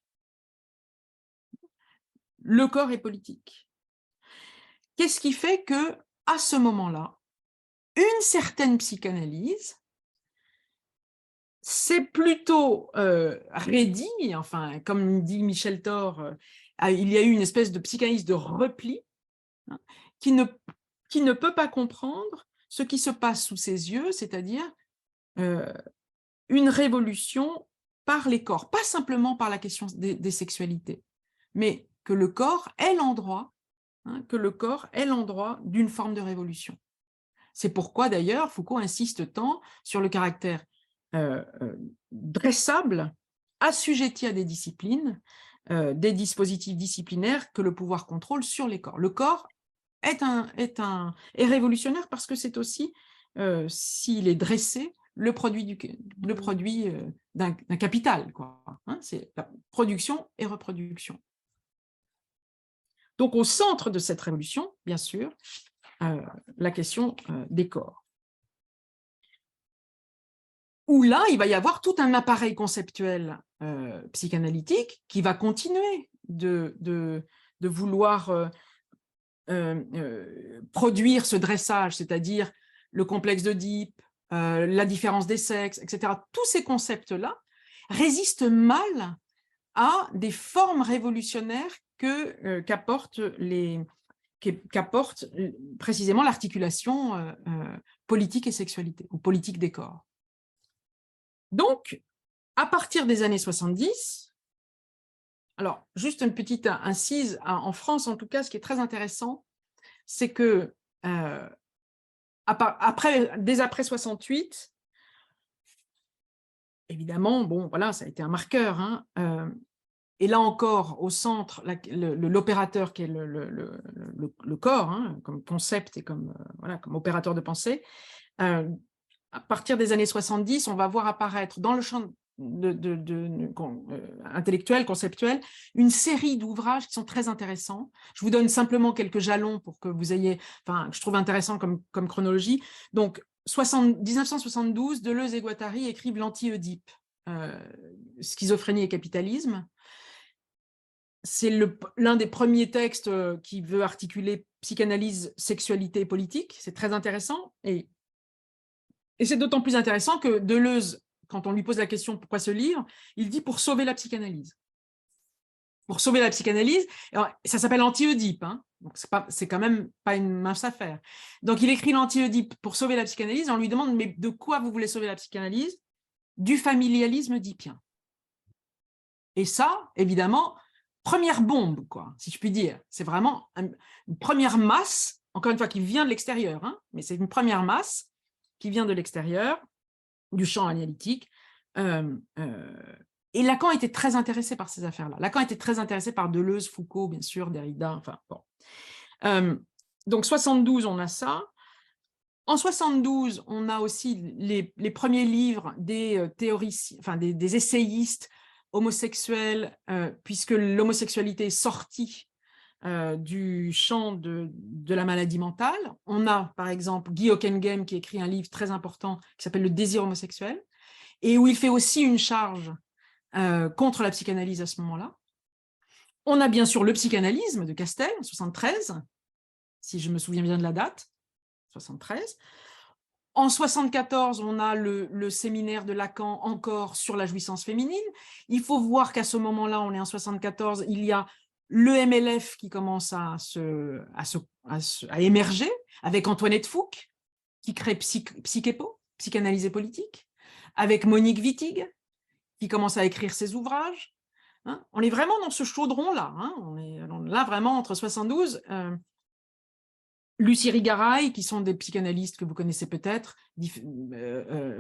Le corps est politique. Qu'est-ce qui fait que, à ce moment-là, une certaine psychanalyse, c'est plutôt raidi, enfin, comme dit Michel Thor, il y a eu une espèce de psychanalyse de repli, hein, qui ne peut pas comprendre ce qui se passe sous ses yeux, c'est-à-dire une révolution par les corps, pas simplement par la question des sexualités, mais que le corps est l'endroit, hein, d'une forme de révolution. C'est pourquoi d'ailleurs Foucault insiste tant sur le caractère dressable, assujetti à des disciplines, des dispositifs disciplinaires que le pouvoir contrôle sur les corps. Le corps est révolutionnaire parce que c'est aussi, s'il est dressé, le produit d'un capital, quoi, hein, c'est la production et reproduction. Donc au centre de cette révolution, bien sûr, la question des corps. Où là, il va y avoir tout un appareil conceptuel psychanalytique qui va continuer de vouloir produire ce dressage, c'est-à-dire le complexe d'Oedipe, la différence des sexes, etc. Tous ces concepts-là résistent mal à des formes révolutionnaires qu'apporte précisément l'articulation politique et sexualité, ou politique des corps. Donc, à partir des années 70, alors juste une petite incise, en France en tout cas, ce qui est très intéressant, c'est que dès après 68, évidemment, bon, voilà, ça a été un marqueur, hein, et là encore, au centre, l'opérateur qui est le corps, hein, comme concept et comme opérateur de pensée. À partir des années 70, on va voir apparaître dans le champ intellectuel, conceptuel, une série d'ouvrages qui sont très intéressants. Je vous donne simplement quelques jalons pour que vous ayez, enfin, je trouve intéressant comme chronologie. Donc, 1972, Deleuze et Guattari écrivent l'anti-Oedipe, schizophrénie et capitalisme. C'est l'un des premiers textes qui veut articuler psychanalyse, sexualité et politique. C'est très intéressant. Et c'est d'autant plus intéressant que Deleuze, quand on lui pose la question « Pourquoi ce livre ?», il dit « Pour sauver la psychanalyse ». Pour sauver la psychanalyse, alors, ça s'appelle anti-Oedipe, hein, donc c'est quand même pas une mince affaire. Donc il écrit l'anti-Oedipe pour sauver la psychanalyse, on lui demande « Mais de quoi vous voulez sauver la psychanalyse ?» Du familialisme oedipien. Et ça, évidemment, première bombe, quoi, si je puis dire. C'est vraiment une première masse, encore une fois, qui vient de l'extérieur, hein, mais c'est une première masse qui vient de l'extérieur, du champ analytique. Et Lacan était très intéressé par ces affaires-là. Lacan était très intéressé par Deleuze, Foucault, bien sûr, Derrida, enfin, bon. Donc, 72, on a ça. En 72, on a aussi les premiers livres des théoriciens, enfin, des essayistes homosexuels, puisque l'homosexualité est sortie du champ de la maladie mentale. On a, par exemple, Guy Hockenheim qui écrit un livre très important qui s'appelle « Le désir homosexuel » et où il fait aussi une charge contre la psychanalyse à ce moment-là. On a bien sûr le psychanalysme de Castel, en 73, si je me souviens bien de la date, 73. En 74, on a le séminaire de Lacan encore sur la jouissance féminine. Il faut voir qu'à ce moment-là, on est en 74, il y a le MLF qui commence à émerger, avec Antoinette Fouque, qui crée Psychépo, Psychanalyse politique, avec Monique Wittig, qui commence à écrire ses ouvrages. Hein, on est vraiment dans ce chaudron-là. Hein, on est là vraiment entre 72... Lucie Rigaray, qui sont des psychanalystes que vous connaissez peut-être,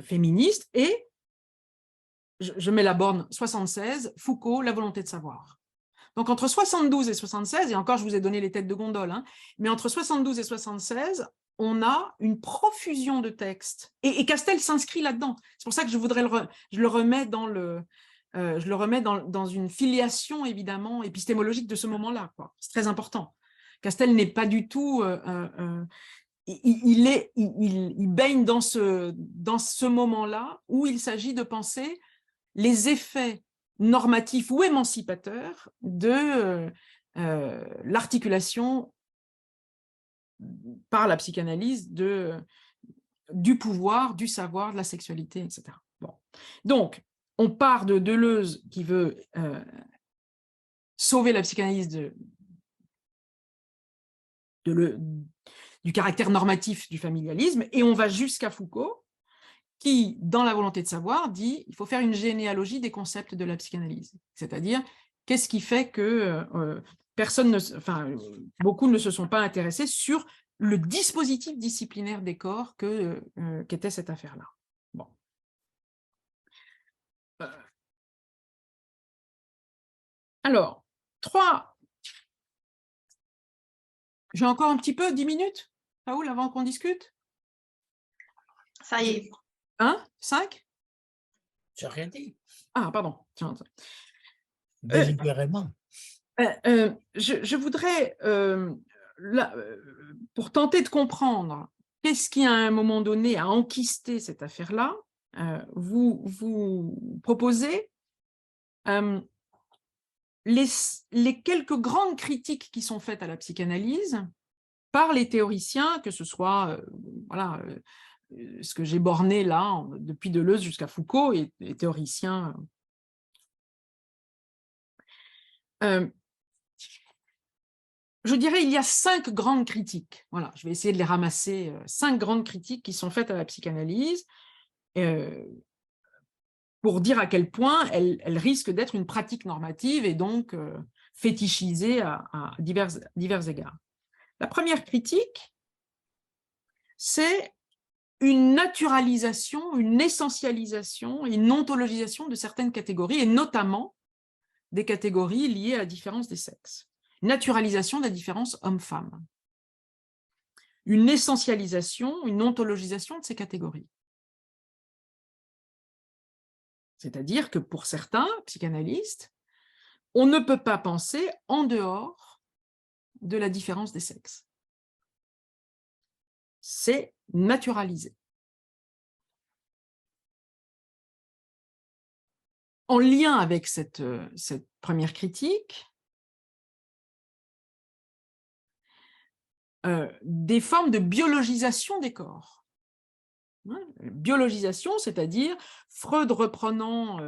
féministes, et je mets la borne 76, Foucault, la volonté de savoir. Donc entre 72 et 76, et encore je vous ai donné les têtes de gondole, hein, mais entre 72 et 76, on a une profusion de textes, et Castel s'inscrit là-dedans. C'est pour ça que je le remets dans je le remets dans une filiation, évidemment, épistémologique de ce moment-là. C'est très important. Castel n'est pas du tout... il baigne dans ce moment-là où il s'agit de penser les effets normatifs ou émancipateurs de l'articulation par la psychanalyse du pouvoir, du savoir, de la sexualité, etc. Bon. Donc, on part de Deleuze qui veut sauver la psychanalyse du caractère normatif du familialisme, et on va jusqu'à Foucault, qui, dans La volonté de savoir, dit qu'il faut faire une généalogie des concepts de la psychanalyse. C'est-à-dire, qu'est-ce qui fait que beaucoup ne se sont pas intéressés sur le dispositif disciplinaire des corps qu'était cette affaire-là. Bon. Alors, j'ai encore un petit peu, 10 minutes, Raoul, avant qu'on discute? Ça y est. 5? J'ai rien dit. Ah, pardon. Délibérément. Je voudrais, pour tenter de comprendre qu'est-ce qui, à un moment donné, a enquisté cette affaire-là, vous proposez les quelques grandes critiques qui sont faites à la psychanalyse par les théoriciens, que ce soit ce que j'ai borné là, depuis Deleuze jusqu'à Foucault, et les théoriciens. Je dirais il y a 5 grandes critiques. Voilà, je vais essayer de les ramasser. 5 grandes critiques qui sont faites à la psychanalyse pour dire à quel point elle risque d'être une pratique normative et donc fétichisée à divers égards. La première critique, c'est une naturalisation, une essentialisation, une ontologisation de certaines catégories, et notamment des catégories liées à la différence des sexes. Naturalisation de la différence homme-femme. Une essentialisation, une ontologisation de ces catégories. C'est-à-dire que pour certains psychanalystes, on ne peut pas penser en dehors de la différence des sexes. C'est naturalisé. En lien avec cette première critique, des formes de biologisation des corps. Biologisation, c'est-à-dire Freud reprenant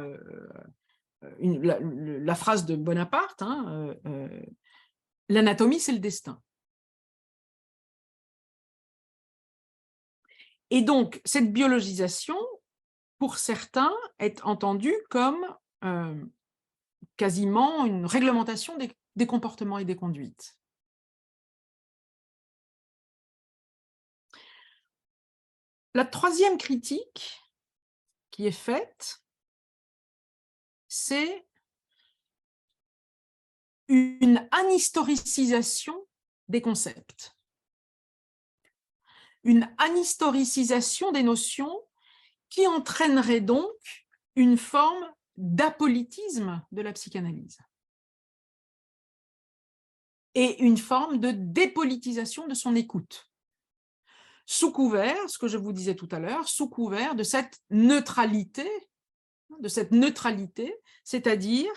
la phrase de Bonaparte, l'anatomie, c'est le destin. Et donc, cette biologisation, pour certains, est entendue comme quasiment une réglementation des comportements et des conduites. La troisième critique qui est faite, c'est une anhistoricisation des concepts, une anhistoricisation des notions qui entraînerait donc une forme d'apolitisme de la psychanalyse et une forme de dépolitisation de son écoute. Sous couvert, ce que je vous disais tout à l'heure, sous couvert de cette neutralité, c'est-à-dire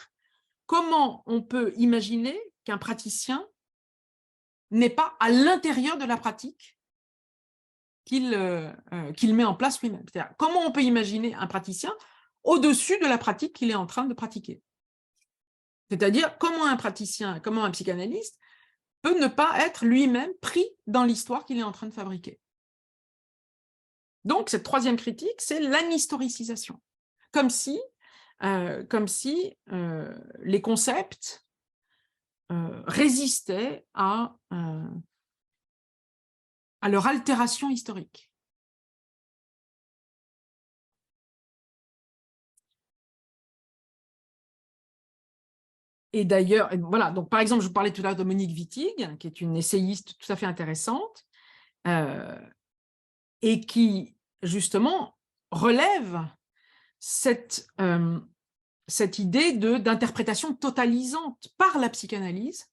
comment on peut imaginer qu'un praticien n'est pas à l'intérieur de la pratique qu'il met en place lui-même. C'est-à-dire, comment on peut imaginer un praticien au-dessus de la pratique qu'il est en train de pratiquer. C'est-à-dire, comment un psychanalyste peut ne pas être lui-même pris dans l'histoire qu'il est en train de fabriquer. Donc, cette troisième critique, c'est l'anhistoricisation. Comme si les concepts résistaient à leur altération historique. Et d'ailleurs, voilà, donc par exemple, je vous parlais tout à l'heure de Monique Wittig, qui est une essayiste tout à fait intéressante, et qui, justement, relève cette cette idée d'interprétation totalisante par la psychanalyse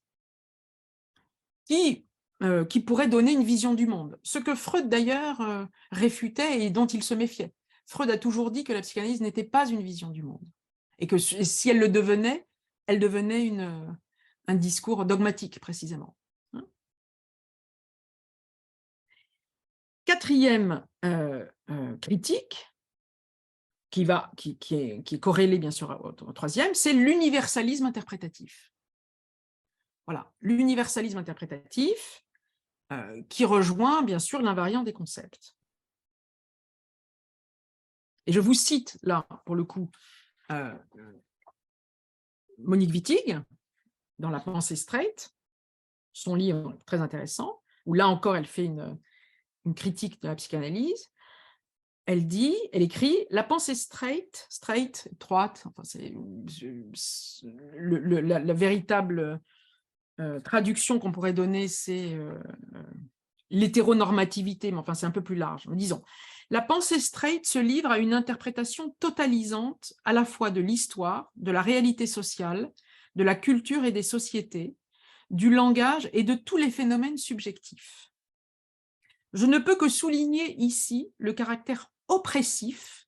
qui pourrait donner une vision du monde. Ce que Freud, d'ailleurs, réfutait et dont il se méfiait. Freud a toujours dit que la psychanalyse n'était pas une vision du monde et que si elle le devenait, elle devenait un discours dogmatique, précisément. Quatrième critique, qui est corrélée bien sûr au troisième, c'est l'universalisme interprétatif. Voilà, l'universalisme interprétatif qui rejoint bien sûr l'invariant des concepts. Et je vous cite là, pour le coup, Monique Wittig, dans La pensée straight, son livre très intéressant, où là encore elle fait une critique de la psychanalyse. Elle écrit « La pensée straight, étroite, enfin c'est la véritable traduction qu'on pourrait donner, c'est l'hétéronormativité, mais enfin c'est un peu plus large. Disons, la pensée straight se livre à une interprétation totalisante à la fois de l'histoire, de la réalité sociale, de la culture et des sociétés, du langage et de tous les phénomènes subjectifs. Je ne peux que souligner ici le caractère oppressif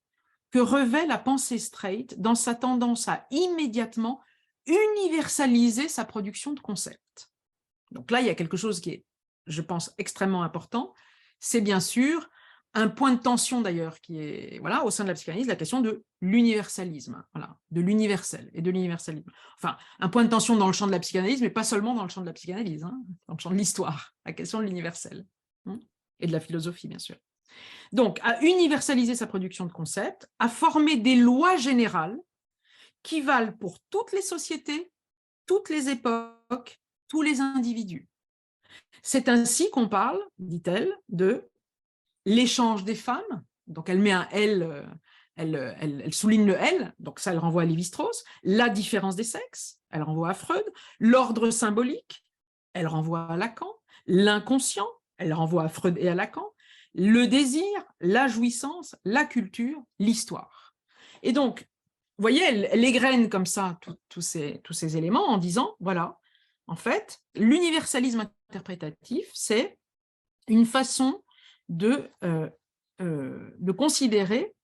que revêt la pensée straight dans sa tendance à immédiatement universaliser sa production de concepts. Donc là, il y a quelque chose qui est, je pense, extrêmement important. C'est bien sûr un point de tension d'ailleurs qui est, voilà, au sein de la psychanalyse, la question de l'universalisme, voilà, de l'universel et de l'universalisme. Enfin, un point de tension dans le champ de la psychanalyse, mais pas seulement dans le champ de la psychanalyse, hein, dans le champ de l'histoire, la question de l'universel, hein, et de la philosophie, bien sûr. Donc, à universaliser sa production de concepts, à former des lois générales qui valent pour toutes les sociétés, toutes les époques, tous les individus. C'est ainsi qu'on parle, dit-elle, de l'échange des femmes. Donc, elle met un L, elle souligne le L, donc ça, elle renvoie à Lévi-Strauss. La différence des sexes, elle renvoie à Freud. L'ordre symbolique, elle renvoie à Lacan. L'inconscient, elle renvoie à Freud et à Lacan. Le désir, la jouissance, la culture, l'histoire. Et donc, vous voyez, elle égrène comme ça tous ces éléments en disant, voilà, en fait, l'universalisme interprétatif, c'est une façon de considérer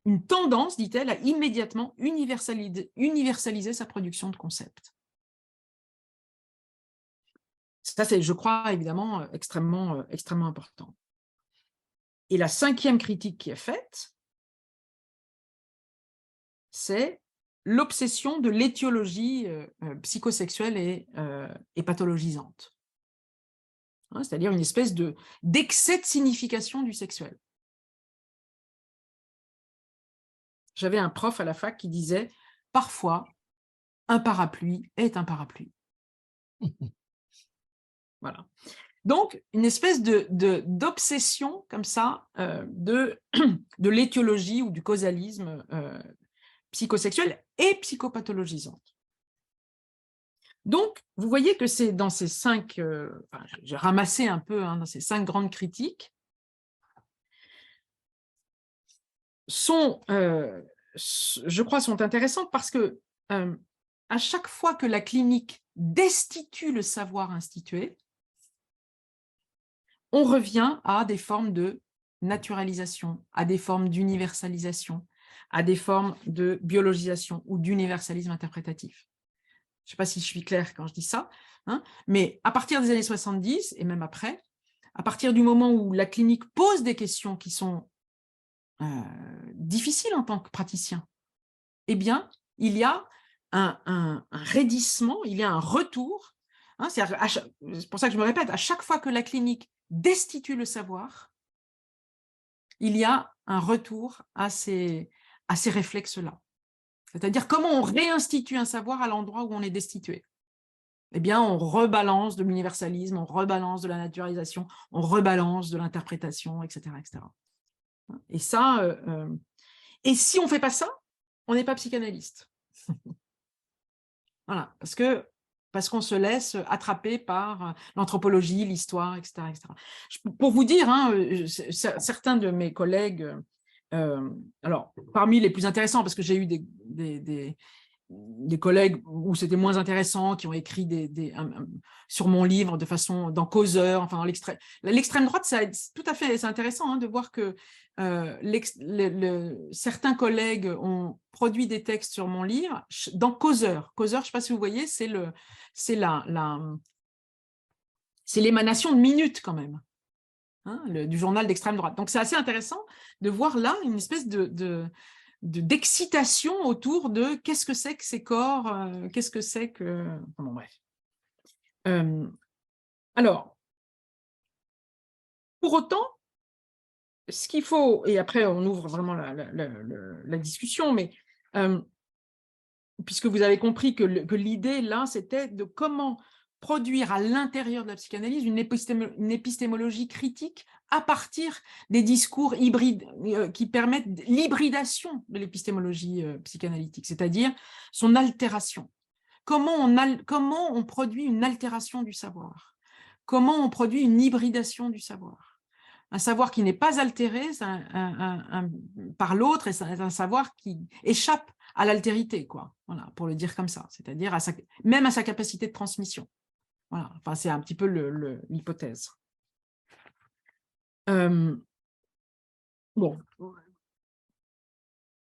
une tendance, dit-elle, à immédiatement universaliser sa production de concepts. Ça, c'est, je crois, évidemment, extrêmement important. Et la cinquième critique qui est faite, c'est l'obsession de l'étiologie psychosexuelle et pathologisante. Hein, c'est-à-dire une espèce d'excès de signification du sexuel. J'avais un prof à la fac qui disait « Parfois, un parapluie est un parapluie. » Voilà. Donc, une espèce d'obsession comme ça de l'étiologie ou du causalisme psychosexuelle et psychopathologisante. Donc, vous voyez que c'est dans ces cinq, j'ai ramassé un peu dans ces 5 grandes critiques, je crois, sont intéressantes parce que à chaque fois que la clinique destitue le savoir institué, on revient à des formes de naturalisation, à des formes d'universalisation, à des formes de biologisation ou d'universalisme interprétatif. Je ne sais pas si je suis claire quand je dis ça, hein, mais à partir des années 70 et même après, à partir du moment où la clinique pose des questions qui sont difficiles en tant que praticien, eh bien, il y a un raidissement, il y a un retour. Hein, c'est pour ça que je me répète, à chaque fois que la clinique destitue le savoir, il y a un retour à ces réflexes-là. C'est-à-dire comment on réinstitue un savoir à l'endroit où on est destitué. Eh bien, on rebalance de l'universalisme, on rebalance de la naturalisation, on rebalance de l'interprétation, etc., etc. Et ça, et si on ne fait pas ça, on n'est pas psychanalyste. Voilà, parce qu'on se laisse attraper par l'anthropologie, l'histoire, etc., etc. Pour vous dire, hein, certains de mes collègues, alors parmi les plus intéressants, parce que j'ai eu des collègues où c'était moins intéressant, qui ont écrit sur mon livre dans Causeur, enfin dans l'extrême droite, c'est tout à fait, c'est intéressant de voir que certains collègues ont produit des textes sur mon livre dans Causeur. Causeur, je ne sais pas si vous voyez, c'est l'émanation de Minute quand même, du journal d'extrême droite. Donc c'est assez intéressant de voir là une espèce d'excitation autour de qu'est-ce que c'est que ces corps, qu'est-ce que c'est que... Bon, bref. Alors, pour autant, ce qu'il faut, et après on ouvre vraiment la discussion, mais puisque vous avez compris que l'idée là, c'était de comment produire à l'intérieur de la psychanalyse une épistémologie critique à partir des discours hybrides qui permettent l'hybridation de l'épistémologie psychanalytique, c'est-à-dire son altération. Comment on produit une altération du savoir? Comment on produit une hybridation du savoir? Un savoir qui n'est pas altéré par l'autre, et c'est un savoir qui échappe à l'altérité, quoi. Voilà, pour le dire comme ça, c'est-à-dire même à sa capacité de transmission. Voilà, enfin, c'est un petit peu l'hypothèse. Bon,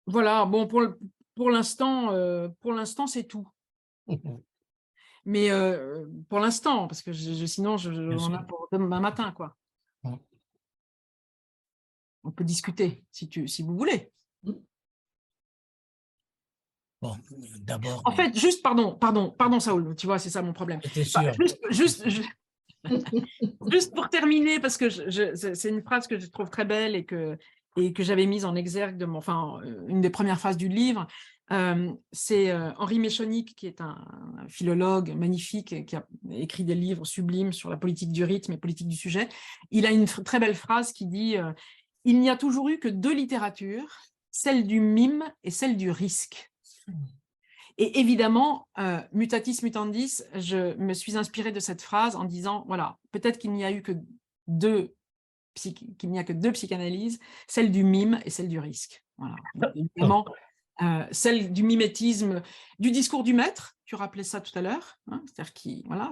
voilà. Bon, pour l'instant, c'est tout. Mais pour l'instant, parce que sinon, on a pour demain matin, quoi. On peut discuter si vous voulez. Bon, d'abord. En fait, juste, pardon, Saoul, tu vois, c'est ça mon problème. J'étais sûr. Juste pour terminer, parce que c'est une phrase que je trouve très belle et que j'avais mise en exergue une des premières phrases du livre. C'est Henri Méchonic, qui est un philologue magnifique, qui a écrit des livres sublimes sur la politique du rythme et politique du sujet. Il a une très belle phrase qui dit « Il n'y a toujours eu que deux littératures, celle du mime et celle du risque ». Et évidemment, mutatis mutandis, je me suis inspirée de cette phrase en disant, voilà, peut-être qu'il n'y a que deux psychanalyses, celle du mime et celle du risque. Voilà. Donc, évidemment, celle du mimétisme, du discours du maître, tu rappelais ça tout à l'heure, c'est-à-dire voilà,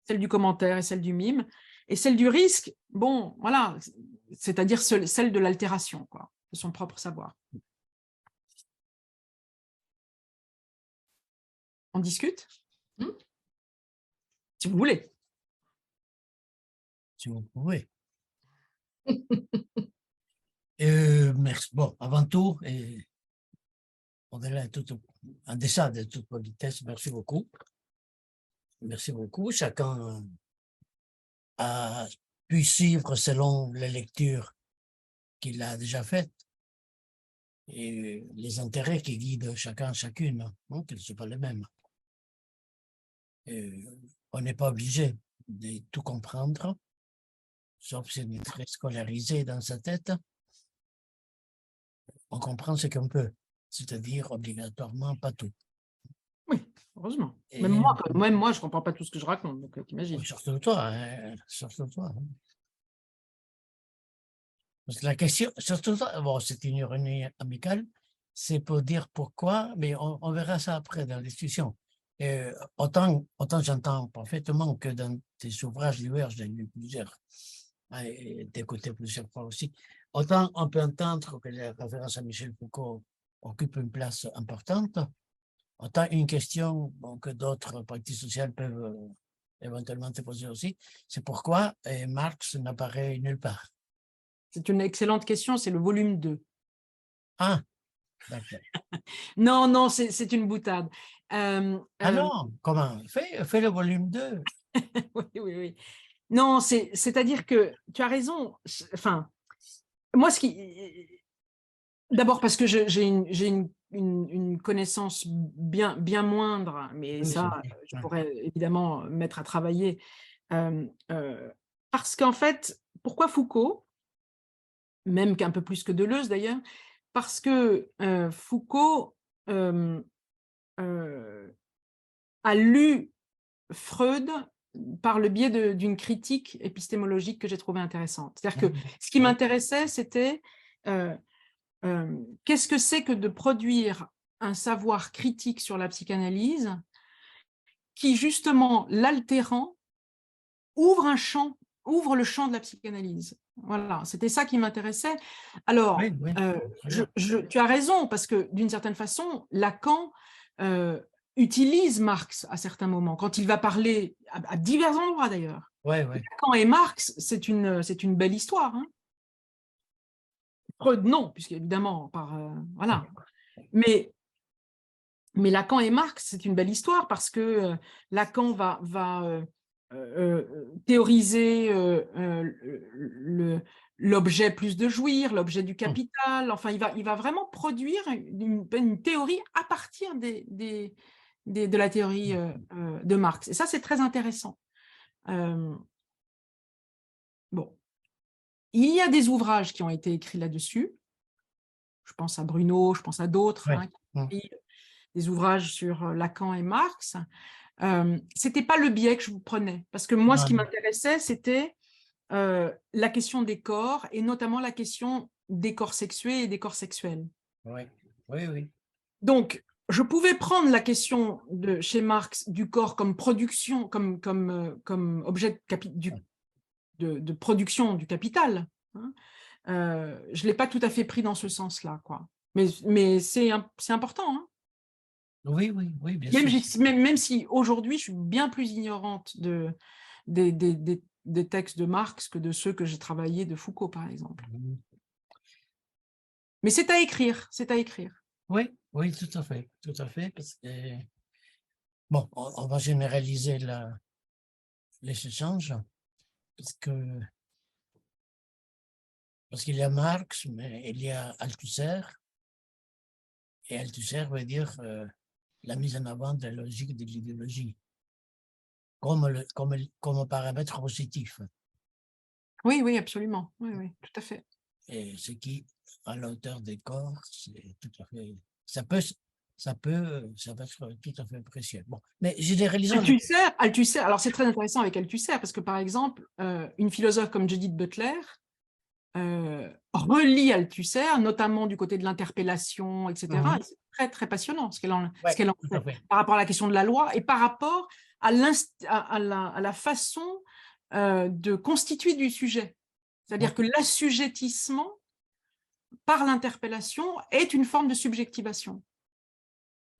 celle du commentaire et celle du mime, et celle du risque, bon, voilà, c'est-à-dire celle de l'altération, quoi, de son propre savoir. On discute si vous voulez. Si vous pouvez. Merci. Bon, avant tout, et au-delà en deçà de toute politesse, merci beaucoup. Merci beaucoup. Chacun a pu suivre selon les lectures qu'il a déjà faites et les intérêts qui guident chacune, qu'ils ne sont pas les mêmes. On n'est pas obligé de tout comprendre, sauf si on est très scolarisé dans sa tête. On comprend ce qu'on peut, c'est-à-dire obligatoirement pas tout. Oui, heureusement. Même moi, je ne comprends pas tout ce que je raconte, donc t'imagines. Surtout toi, surtout toi. Parce que la question, surtout toi, bon, c'est une ironie amicale, c'est pour dire pourquoi, mais on verra ça après dans la discussion. Autant j'entends parfaitement que dans tes ouvrages divers, j'ai lu plusieurs, et d'écouter plusieurs fois aussi, autant on peut entendre que les références à Michel Foucault occupent une place importante, autant une question que d'autres pratiques sociales peuvent éventuellement te poser aussi, c'est pourquoi Marx n'apparaît nulle part. C'est une excellente question, c'est le volume 2. Ah, d'accord. Non, c'est une boutade. Non, comment? Fais le volume 2. Oui. Non, c'est-à-dire que tu as raison. Enfin, moi, d'abord parce que j'ai une connaissance bien moindre, mais oui, ça, je pourrais évidemment mettre à travailler. Parce qu'en fait, pourquoi Foucault? Même qu'un peu plus que Deleuze d'ailleurs, parce que Foucault a lu Freud par le biais d'une critique épistémologique que j'ai trouvée intéressante. C'est-à-dire que ce qui m'intéressait, c'était qu'est-ce que c'est que de produire un savoir critique sur la psychanalyse qui, justement, l'altérant, ouvre le champ de la psychanalyse. Voilà, c'était ça qui m'intéressait. Alors, Oui, oui, très bien. tu as raison, parce que d'une certaine façon, Lacan utilise Marx à certains moments, quand il va parler, à divers endroits d'ailleurs. Oui, oui. Lacan et Marx, c'est une belle histoire. Hein. Freud, non, puisqu'évidemment, voilà. Mais Lacan et Marx, c'est une belle histoire parce que Lacan va théoriser l'objet plus de jouir, l'objet du capital. Enfin, il va vraiment produire une théorie à partir de la théorie de Marx. Et ça, c'est très intéressant. Bon. Il y a des ouvrages qui ont été écrits là-dessus. Je pense à Bruno, je pense à d'autres, Ouais. hein, qui ont écrit des ouvrages sur Lacan et Marx. C'était pas le biais que je vous prenais, parce que moi, ce qui m'intéressait, c'était la question des corps, et notamment la question des corps sexués et des corps sexuels. Oui, oui, oui. Donc, je pouvais prendre la question chez Marx du corps comme production, comme objet de production du capital. Hein. Je ne l'ai pas tout à fait pris dans ce sens-là, quoi. Mais c'est important. Hein. Oui, oui, oui, bien Même, sûr. même si aujourd'hui, je suis bien plus ignorante des textes de Marx que de ceux que j'ai travaillés de Foucault, par exemple. Mais c'est à écrire, c'est à écrire. Oui, oui, tout à fait, parce que, bon, on va généraliser les échanges, parce qu'il y a Marx, mais il y a Althusser, et Althusser veut dire la mise en avant de la logique de l'idéologie, comme paramètre positif. Oui, oui, absolument, oui, oui, tout à fait. Et ce qui, à la hauteur des corps, c'est tout à fait, ça peut être tout à fait précieux. Bon, mais généralisons. Althusser, alors c'est très intéressant avec Althusser, parce que par exemple, une philosophe comme Judith Butler relie Althusser, notamment du côté de l'interpellation, etc. Et c'est très, très passionnant ce qu'elle en fait par rapport à la question de la loi et par rapport à la façon de constituer du sujet. C'est-à-dire que l'assujettissement par l'interpellation est une forme de subjectivation.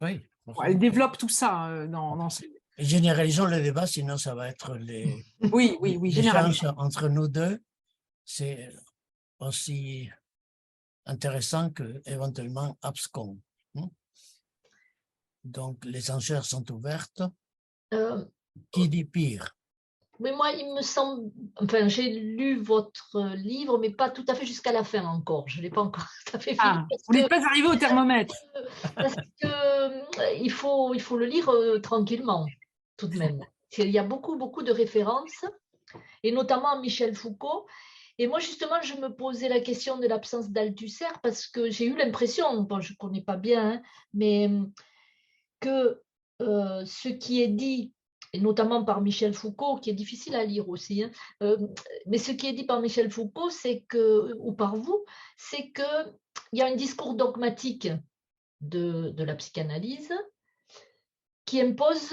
Oui. Elle développe tout ça dans ses... Généralisons le débat, sinon ça va être Oui, l'échange entre nous deux. C'est aussi intéressant que éventuellement abscons. Donc, les enchères sont ouvertes. Qui dit pire? Mais moi, il me semble, enfin, j'ai lu votre livre, mais pas tout à fait jusqu'à la fin encore. Je ne l'ai pas encore tout à fait fini. Vous n'êtes pas arrivé au thermomètre. Parce que il faut le lire tranquillement, tout de même. Il y a beaucoup, beaucoup de références, et notamment à Michel Foucault. Et moi, justement, je me posais la question de l'absence d'Althusser parce que j'ai eu l'impression, bon, je ne connais pas bien, hein, mais que ce qui est dit, et notamment par Michel Foucault, qui est difficile à lire aussi, hein, mais ce qui est dit par Michel Foucault, c'est que, ou par vous, c'est qu'il y a un discours dogmatique de la psychanalyse qui impose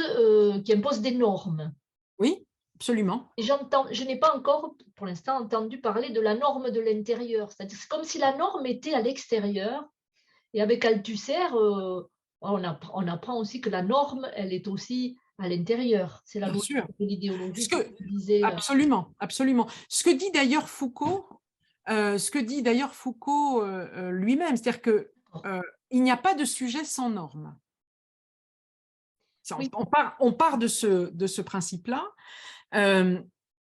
des normes. Oui, absolument. Et je n'ai pas encore, pour l'instant, entendu parler de la norme de l'intérieur. C'est-à-dire, c'est comme si la norme était à l'extérieur. Et avec Althusser, on apprend aussi que la norme, elle est aussi à l'intérieur. C'est la logique de l'idéologie. Absolument, absolument. Ce que dit d'ailleurs Foucault, lui-même, c'est-à-dire que il n'y a pas de sujet sans norme. Oui. On part de ce principe-là. Il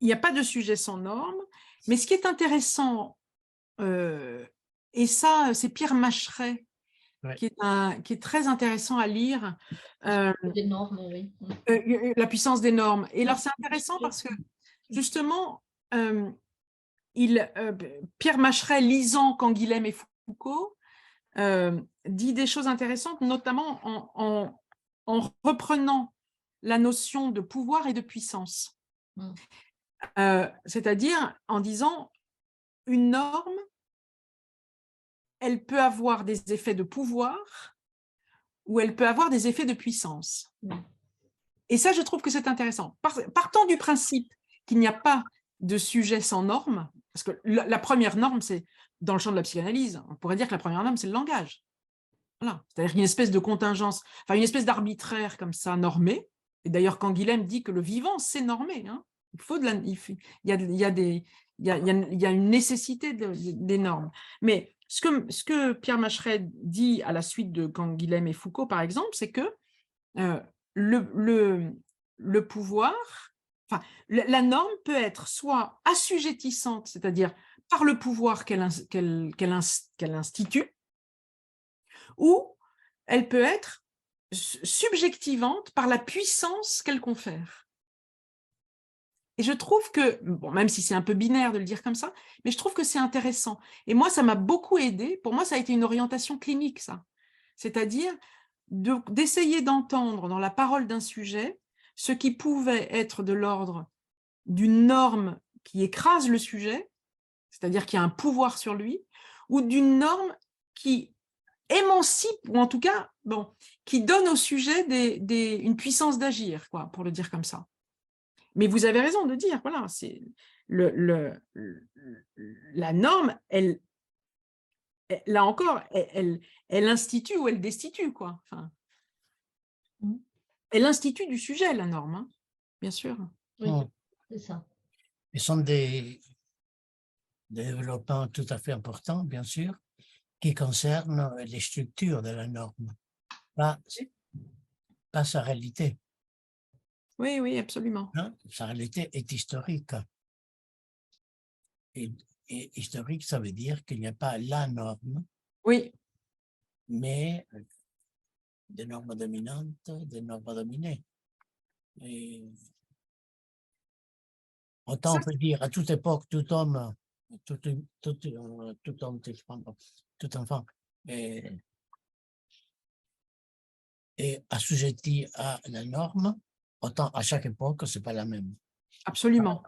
n'y a pas de sujet sans norme. Mais ce qui est intéressant, et ça, c'est Pierre Macheret, qui est très intéressant à lire. Des normes, oui. La puissance des normes. Et alors, c'est intéressant parce que, justement, Pierre Macheret, lisant Canguilhem et Foucault, dit des choses intéressantes, notamment en reprenant la notion de pouvoir et de puissance. C'est-à-dire en disant une norme elle peut avoir des effets de pouvoir ou elle peut avoir des effets de puissance. Et ça, je trouve que c'est intéressant. Partant du principe qu'il n'y a pas de sujet sans norme, parce que la première norme, c'est dans le champ de la psychanalyse, on pourrait dire que la première norme, c'est le langage. Voilà. C'est-à-dire une espèce de contingence, enfin une espèce d'arbitraire comme ça, normé. Et d'ailleurs, Canguilhem dit que le vivant, c'est normé. Hein. Il faut il y a une nécessité des normes. Mais ce que Pierre Macheret dit à la suite de Canguilhem et Foucault, par exemple, c'est que le pouvoir, enfin, la norme peut être soit assujettissante, c'est-à-dire par le pouvoir qu'elle institue, ou elle peut être subjectivante par la puissance qu'elle confère. Et je trouve que, bon, même si c'est un peu binaire de le dire comme ça, mais je trouve que c'est intéressant. Et moi, ça m'a beaucoup aidé. Pour moi, ça a été une orientation clinique, ça. C'est-à-dire d'essayer d'entendre dans la parole d'un sujet ce qui pouvait être de l'ordre d'une norme qui écrase le sujet, c'est-à-dire qui a un pouvoir sur lui, ou d'une norme qui émancipe, ou en tout cas, bon, qui donne au sujet une puissance d'agir, quoi, pour le dire comme ça. Mais vous avez raison de dire, voilà, c'est la norme, là encore, elle institue ou elle destitue, quoi. Enfin, elle institue du sujet, la norme, hein, bien sûr. Oui, c'est ça. Ils sont des développements tout à fait importants, bien sûr, qui concernent les structures de la norme, pas sa réalité. Oui, oui, absolument. Hein? Sa réalité est historique. Et historique, ça veut dire qu'il n'y a pas la norme, oui, mais des normes dominantes, des normes dominées. Et autant on peut dire à toute époque, tout homme, tout enfant est assujetti à la norme, autant à chaque époque, c'est pas la même. absolument.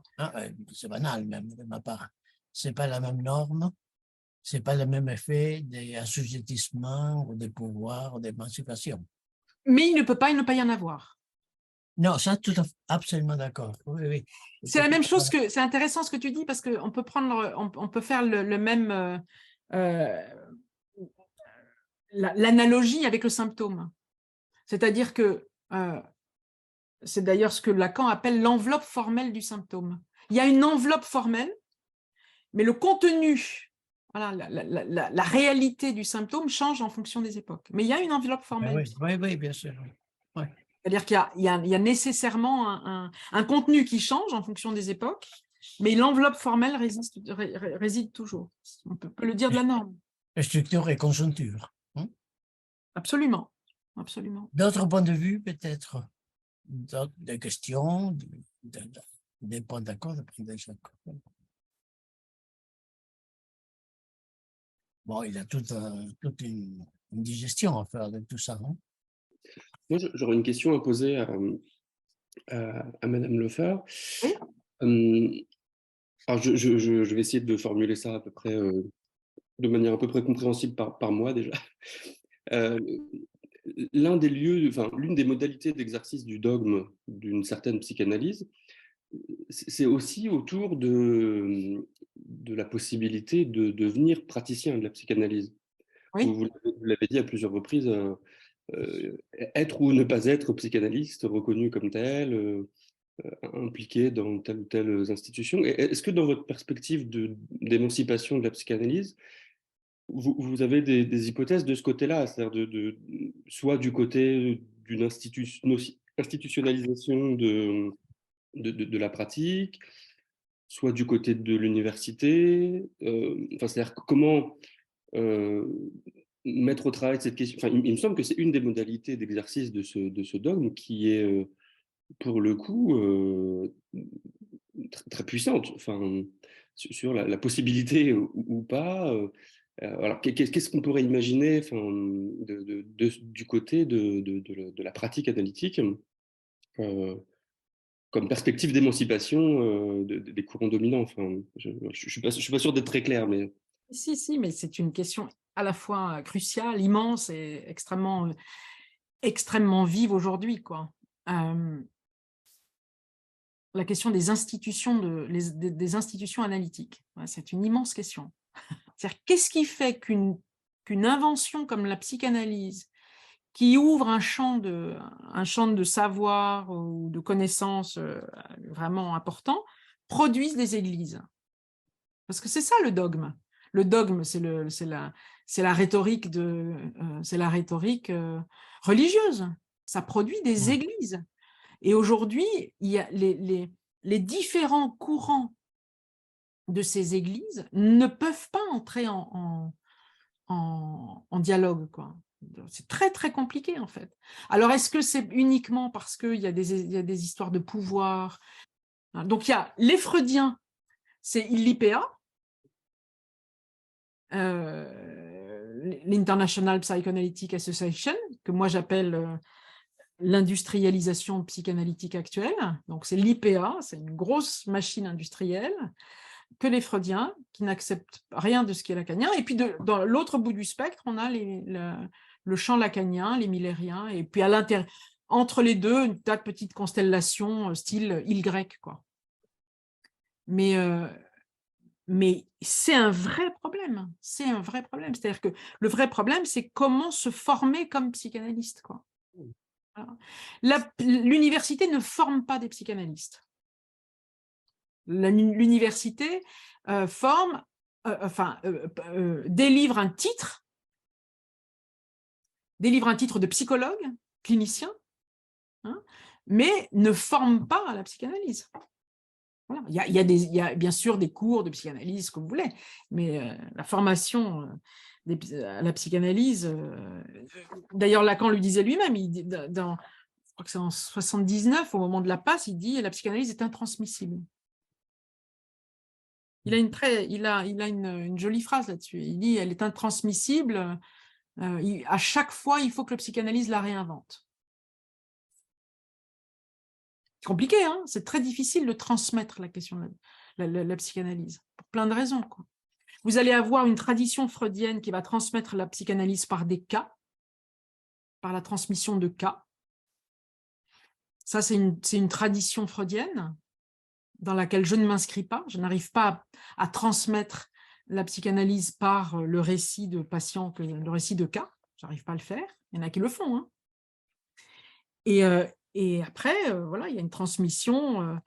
C'est banal même de ma part. C'est pas la même norme, c'est pas le même effet des assujettissements ou des pouvoirs ou d'émancipation. Mais il ne peut pas y en avoir. Non, ça, absolument d'accord. Oui, oui. C'est la même chose que, c'est intéressant ce que tu dis parce qu'on peut on peut faire le même, l'analogie avec le symptôme. C'est-à-dire que, c'est d'ailleurs ce que Lacan appelle l'enveloppe formelle du symptôme. Il y a une enveloppe formelle, mais le contenu, voilà, la réalité du symptôme change en fonction des époques. Mais il y a une enveloppe formelle. Oui, bien sûr. Oui. C'est-à-dire qu'il y a nécessairement un contenu qui change en fonction des époques, mais l'enveloppe formelle réside toujours. On peut le dire de la norme. Structure et conjoncture. Hein? Absolument. Absolument. D'autres points de vue, peut-être, des questions, des points d'accord, des points d'accord. Bon, il y a toute une digestion à faire de tout ça. Hein? Moi, j'aurais une question à poser à Madame Lefeur. Oui. Alors je vais essayer de formuler ça à peu près de manière à peu près compréhensible par moi déjà. L'une des modalités d'exercice du dogme d'une certaine psychanalyse, c'est aussi autour de la possibilité de devenir praticien de la psychanalyse. Oui. Vous l'avez dit à plusieurs reprises, être ou ne pas être psychanalyste, reconnu comme tel, impliqué dans telle ou telle institution. Est-ce que dans votre perspective d'émancipation de la psychanalyse, vous avez des hypothèses de ce côté-là, c'est-à-dire soit du côté d'une institutionnalisation de la pratique, soit du côté de l'université, c'est-à-dire comment mettre au travail cette question. Enfin, il me semble que c'est une des modalités d'exercice de ce dogme qui est, pour le coup, très puissante. Enfin, sur la possibilité ou pas. Alors, qu'est-ce qu'on pourrait imaginer, enfin, du côté de la pratique analytique comme perspective d'émancipation des courants dominants. Enfin, je suis pas sûr d'être très clair, mais... Si, mais c'est une question à la fois cruciale, immense et extrêmement vive aujourd'hui, quoi. La question des institutions, des institutions analytiques, ouais, c'est une immense question. C'est-à-dire, qu'est-ce qui fait qu'une invention comme la psychanalyse, qui ouvre un champ de savoir ou de connaissances vraiment important, produise des églises? Parce que c'est ça le dogme. Le dogme, c'est la rhétorique religieuse. Ça produit des églises. Et aujourd'hui, il y a les différents courants de ces églises ne peuvent pas entrer en dialogue, quoi. C'est très, très compliqué, en fait. Alors, est-ce que c'est uniquement parce qu'il y a des histoires de pouvoir? Donc, il y a les Freudiens, c'est l'IPA, l'International Psychoanalytic Association, que moi j'appelle l'industrialisation psychanalytique actuelle. Donc, c'est l'IPA, c'est une grosse machine industrielle, que les Freudiens, qui n'acceptent rien de ce qui est lacanien. Et puis, dans l'autre bout du spectre, on a le champ lacanien, les millériens, et puis entre les deux, une tas de petites constellations style île grecque, quoi. Mais c'est un vrai problème. C'est un vrai problème. C'est-à-dire que le vrai problème, c'est comment se former comme psychanalyste, quoi. L'université ne forme pas des psychanalystes. L'université délivre un titre de psychologue, clinicien, hein, mais ne forme pas à la psychanalyse. Voilà. Il y a bien sûr des cours de psychanalyse, comme vous voulez, mais la formation à la psychanalyse, d'ailleurs Lacan lui disait lui-même, je crois que c'est en 79, au moment de la passe, il dit « la psychanalyse est intransmissible ». Il a une jolie phrase là-dessus. Il dit « elle est intransmissible, à chaque fois, il faut que le psychanalyse la réinvente ». C'est compliqué, hein, c'est très difficile de transmettre la question de la psychanalyse, pour plein de raisons, quoi. Vous allez avoir une tradition freudienne qui va transmettre la psychanalyse par des cas, par la transmission de cas. Ça, c'est une tradition freudienne dans laquelle je ne m'inscris pas. Je n'arrive pas à transmettre la psychanalyse par le récit de patients, le récit de cas. Je n'arrive pas à le faire. Il y en a qui le font, hein. Et après, voilà, il y a une transmission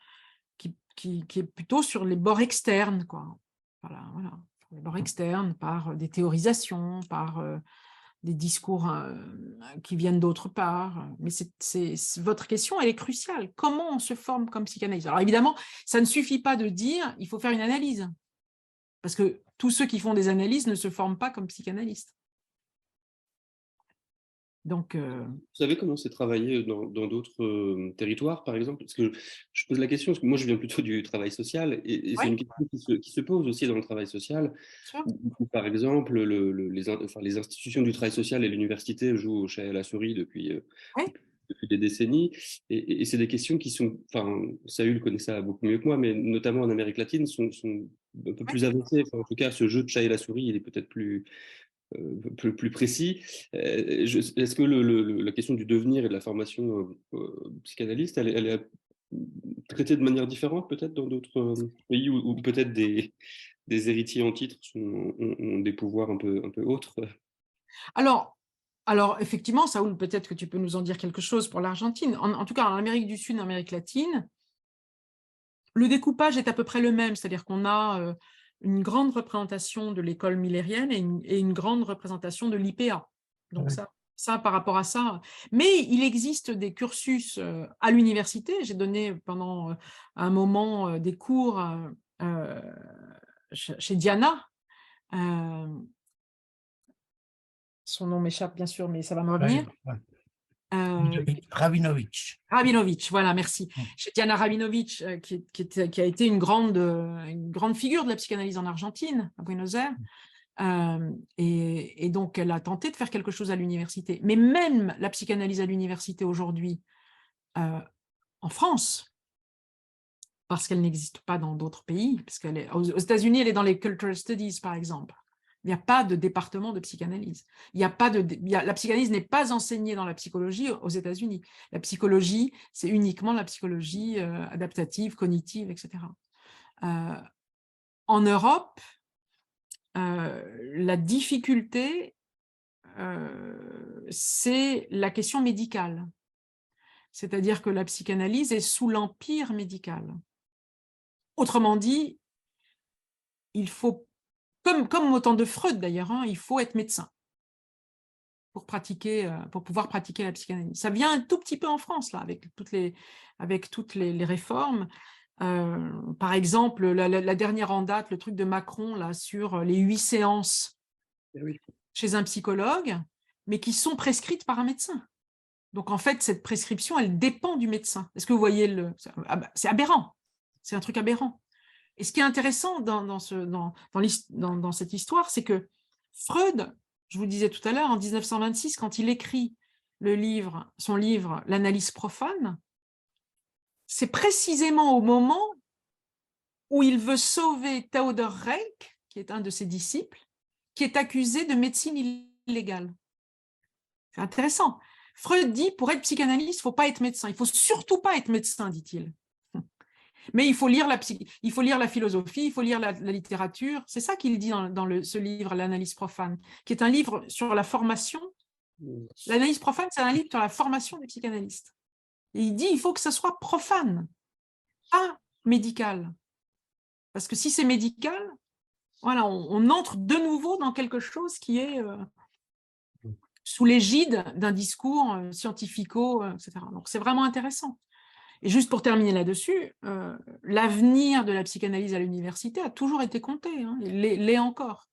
qui est plutôt sur les bords externes, quoi. Voilà, sur les bords externes, par des théorisations, par des discours qui viennent d'autre part. Mais votre question, elle est cruciale. Comment on se forme comme psychanalyste? Alors évidemment, ça ne suffit pas de dire il faut faire une analyse, parce que tous ceux qui font des analyses ne se forment pas comme psychanalystes. Donc, vous savez comment c'est travaillé dans d'autres territoires, par exemple? Parce que je pose la question, parce que moi je viens plutôt du travail social, et c'est une question qui se pose aussi dans le travail social. Où, par exemple, les institutions du travail social et l'université jouent au chat et à la souris depuis des décennies, et c'est des questions qui sont, enfin, Saül connaît ça beaucoup mieux que moi, mais notamment en Amérique latine, sont un peu plus avancées. Enfin, en tout cas, ce jeu de chat et la souris, il est peut-être plus précis. Est-ce que la question du devenir et de la formation psychanalyste, elle est traitée de manière différente peut-être dans d'autres pays où peut-être des héritiers en titre ont des pouvoirs un peu autres? Alors, effectivement, Saül, peut-être que tu peux nous en dire quelque chose pour l'Argentine. En tout cas, en Amérique du Sud, en Amérique latine, le découpage est à peu près le même, c'est-à-dire qu'on a une grande représentation de l'école millérienne et une grande représentation de l'IPA. Donc ça, par rapport à ça. Mais il existe des cursus à l'université. J'ai donné pendant un moment des cours chez Diana. Son nom m'échappe bien sûr, mais ça va me revenir. Rabinovitch. Rabinovitch, voilà, merci. Chez Diana Rabinovitch, qui a été une grande figure de la psychanalyse en Argentine, à Buenos Aires. Et donc, elle a tenté de faire quelque chose à l'université. Mais même la psychanalyse à l'université aujourd'hui, en France, parce qu'elle n'existe pas dans d'autres pays, parce qu'elle est aux États-Unis, elle est dans les cultural studies, par exemple. Il n'y a pas de département de psychanalyse. La psychanalyse n'est pas enseignée dans la psychologie aux États-Unis. La psychologie, c'est uniquement la psychologie adaptative, cognitive, etc. En Europe, la difficulté, c'est la question médicale. C'est-à-dire que la psychanalyse est sous l'empire médical. Autrement dit, il faut, comme au temps de Freud d'ailleurs, il faut être médecin pour pouvoir pratiquer la psychanalyse. Ça vient un tout petit peu en France, là, avec toutes les réformes. Par exemple, la dernière en date, le truc de Macron là, sur les 8 séances chez un psychologue, mais qui sont prescrites par un médecin. Donc, en fait, cette prescription, elle dépend du médecin. Est-ce que vous voyez c'est aberrant. C'est un truc aberrant. Et ce qui est intéressant dans cette histoire, c'est que Freud, je vous disais tout à l'heure, en 1926, quand il écrit son livre « L'analyse profane », c'est précisément au moment où il veut sauver Theodor Reik, qui est un de ses disciples, qui est accusé de médecine illégale. C'est intéressant. Freud dit, pour être psychanalyste, il ne faut pas être médecin. Il ne faut surtout pas être médecin, dit-il. Mais il faut lire la philosophie, il faut lire la littérature. C'est ça qu'il dit dans ce livre, L'analyse profane, qui est un livre sur la formation. L'analyse profane, c'est un livre sur la formation des psychanalystes. Et il dit il faut que ça soit profane, pas médical. Parce que si c'est médical, voilà, on entre de nouveau dans quelque chose qui est sous l'égide d'un discours scientifico, etc. Donc c'est vraiment intéressant. Et juste pour terminer là-dessus, l'avenir de la psychanalyse à l'université a toujours été compté, il l'est encore.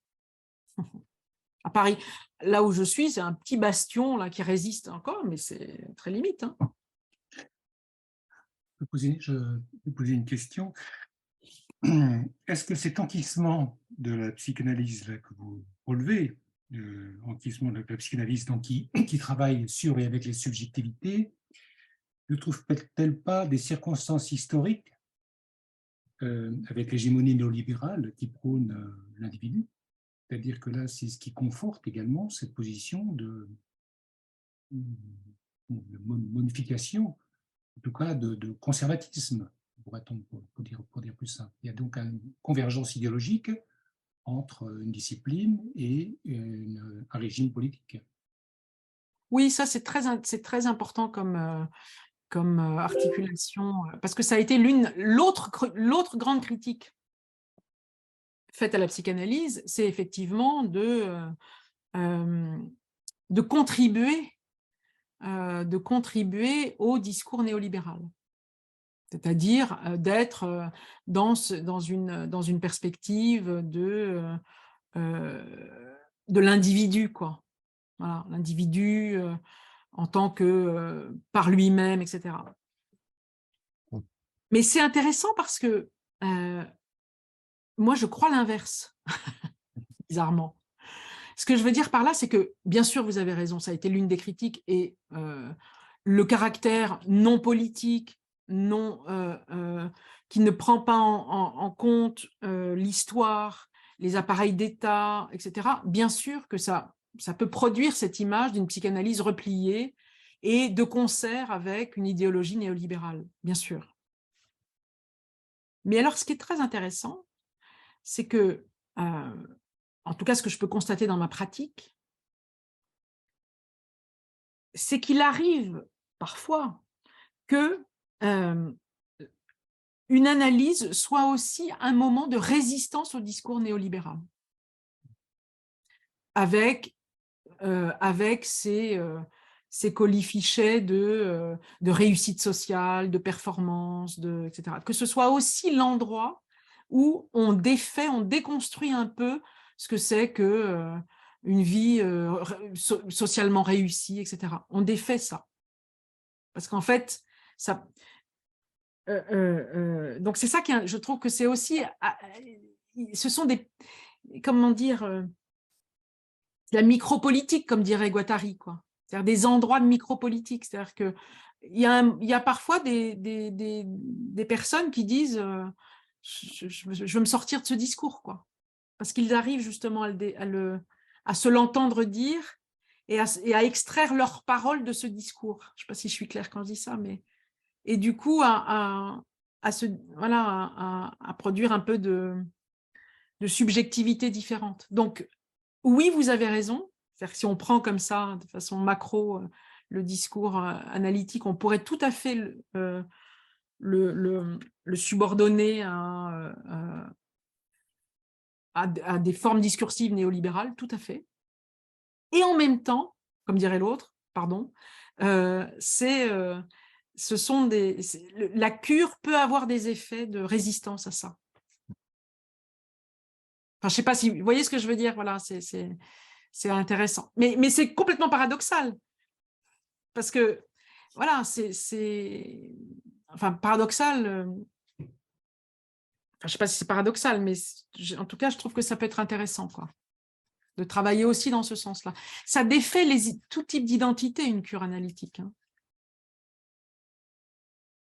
À Paris, là où je suis, c'est un petit bastion là, qui résiste encore, mais c'est très limite. Je vais poser une question. Est-ce que cet enquistement de la psychanalyse là, que vous relevez, enquistement de la psychanalyse donc, qui travaille sur et avec les subjectivités, ne trouve-t-elle pas des circonstances historiques avec l'hégémonie néolibérale qui prône l'individu? C'est-à-dire que là, c'est ce qui conforte également cette position de modification, en tout cas de conservatisme, pourrait-on pour dire plus simple. Il y a donc une convergence idéologique entre une discipline et un régime politique. Oui, ça c'est très important comme articulation, parce que ça a été l'autre grande critique faite à la psychanalyse, c'est effectivement de contribuer au discours néolibéral, c'est-à-dire d'être dans une perspective de l'individu, quoi. Voilà, l'individu en tant que par lui-même, etc. Mais c'est intéressant parce que moi, je crois l'inverse, bizarrement. Ce que je veux dire par là, c'est que, bien sûr, vous avez raison, ça a été l'une des critiques, et le caractère non politique, qui ne prend pas en compte l'histoire, les appareils d'État, etc., bien sûr que ça peut produire cette image d'une psychanalyse repliée et de concert avec une idéologie néolibérale, bien sûr. Mais alors, ce qui est très intéressant, c'est que, en tout cas, ce que je peux constater dans ma pratique, c'est qu'il arrive parfois que une analyse soit aussi un moment de résistance au discours néolibéral, avec ces colifichets de réussite sociale, de performance, etc. Que ce soit aussi l'endroit où on déconstruit un peu ce que c'est que une vie socialement réussie, etc. On défait ça. Parce qu'en fait, ça... donc c'est ça qui, je trouve que c'est aussi... ce sont des... Comment dire... la micropolitique, comme dirait Guattari, quoi. C'est-à-dire des endroits de micropolitique. C'est-à-dire qu'il y a parfois des personnes qui disent je veux me sortir de ce discours, quoi. parce qu'ils arrivent justement à se l'entendre dire et à extraire leurs paroles de ce discours. Je ne sais pas si je suis claire quand je dis ça, mais et du coup à produire un peu de subjectivité différente. Donc, oui, vous avez raison. C'est-à-dire que si on prend comme ça, de façon macro, le discours analytique, on pourrait tout à fait le subordonner à des formes discursives néolibérales, tout à fait. Et en même temps, comme dirait l'autre, pardon, la cure peut avoir des effets de résistance à ça. Enfin, je ne sais pas si vous voyez ce que je veux dire. Voilà, c'est intéressant. Mais c'est complètement paradoxal. Parce que, voilà, enfin, paradoxal. Je ne sais pas si c'est paradoxal, mais en tout cas, je trouve que ça peut être intéressant, quoi, de travailler aussi dans ce sens-là. Ça défait tout type d'identité, une cure analytique. Hein.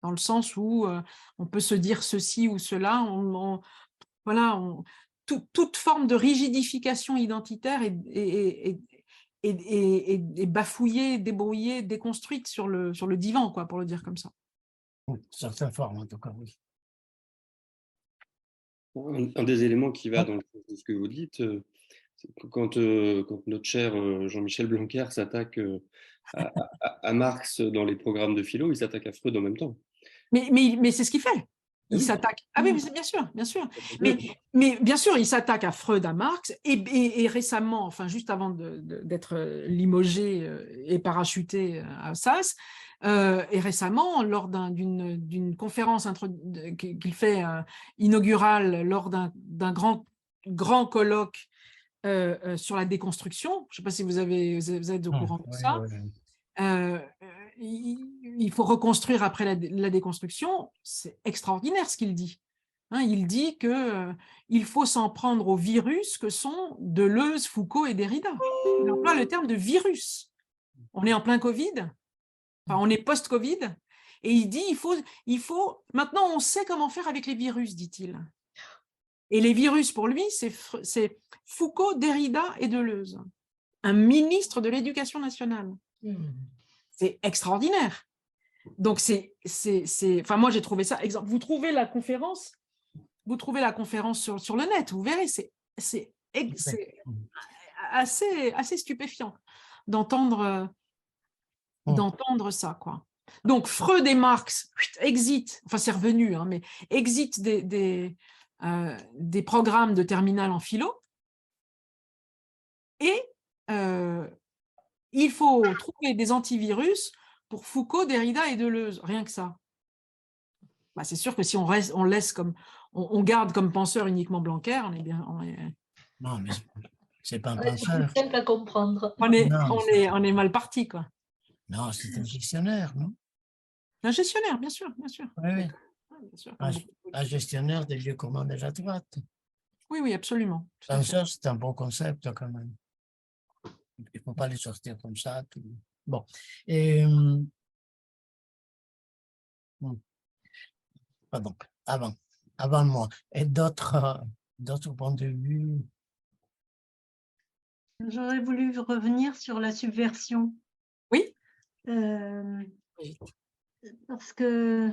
Dans le sens où on peut se dire ceci ou cela. Toute forme de rigidification identitaire est bafouillée, débrouillée, déconstruite sur le divan, quoi, pour le dire comme ça. Certaines formes, en tout cas, oui. Un des éléments qui va dans le sens de ce que vous dites, c'est que quand notre cher Jean-Michel Blanquer s'attaque à Marx dans les programmes de philo, il s'attaque à Freud en même temps. Mais c'est ce qu'il fait. Il s'attaque. Ah oui, bien sûr, bien sûr. Mais bien sûr, il s'attaque à Freud, à Marx, et récemment, enfin juste avant d'être limogé et parachuté à Sas, et récemment, lors d'une conférence qu'il fait inaugurale lors d'un grand colloque sur la déconstruction, je ne sais pas si vous êtes au courant de ça. Il faut reconstruire après la déconstruction. C'est extraordinaire ce qu'il dit. Hein, il dit qu'il faut s'en prendre aux virus que sont Deleuze, Foucault et Derrida. Il emploie le terme de virus. On est en plein Covid, enfin, on est post-Covid, et il dit il faut maintenant on sait comment faire avec les virus, dit-il. Et les virus pour lui, c'est Foucault, Derrida et Deleuze. Un ministre de l'Éducation nationale. C'est extraordinaire. Donc, enfin, moi, j'ai trouvé ça. Vous trouvez la conférence sur le net, vous verrez, c'est assez stupéfiant d'entendre ça, quoi. Donc, Freud et Marx, exit, enfin, c'est revenu, hein, mais exit des programmes de terminale en philo, et il faut trouver des antivirus pour Foucault, Derrida et Deleuze, rien que ça. Bah, c'est sûr que si on laisse comme on garde comme penseur uniquement Blanquer, on est bien. Non, mais c'est pas un penseur. C'est simple à comprendre. On est mal parti, quoi. Non, c'est un gestionnaire, non? Un gestionnaire, bien sûr, bien sûr. Oui, oui. Bien sûr, un gestionnaire des lieux communs de la droite. Oui, oui, absolument. Penseur, c'est un bon concept quand même. Il ne faut pas les sortir comme ça. Tout. Bon. Et, pardon, avant moi. Et d'autres points de vue? J'aurais voulu revenir sur la subversion. Oui. Parce que,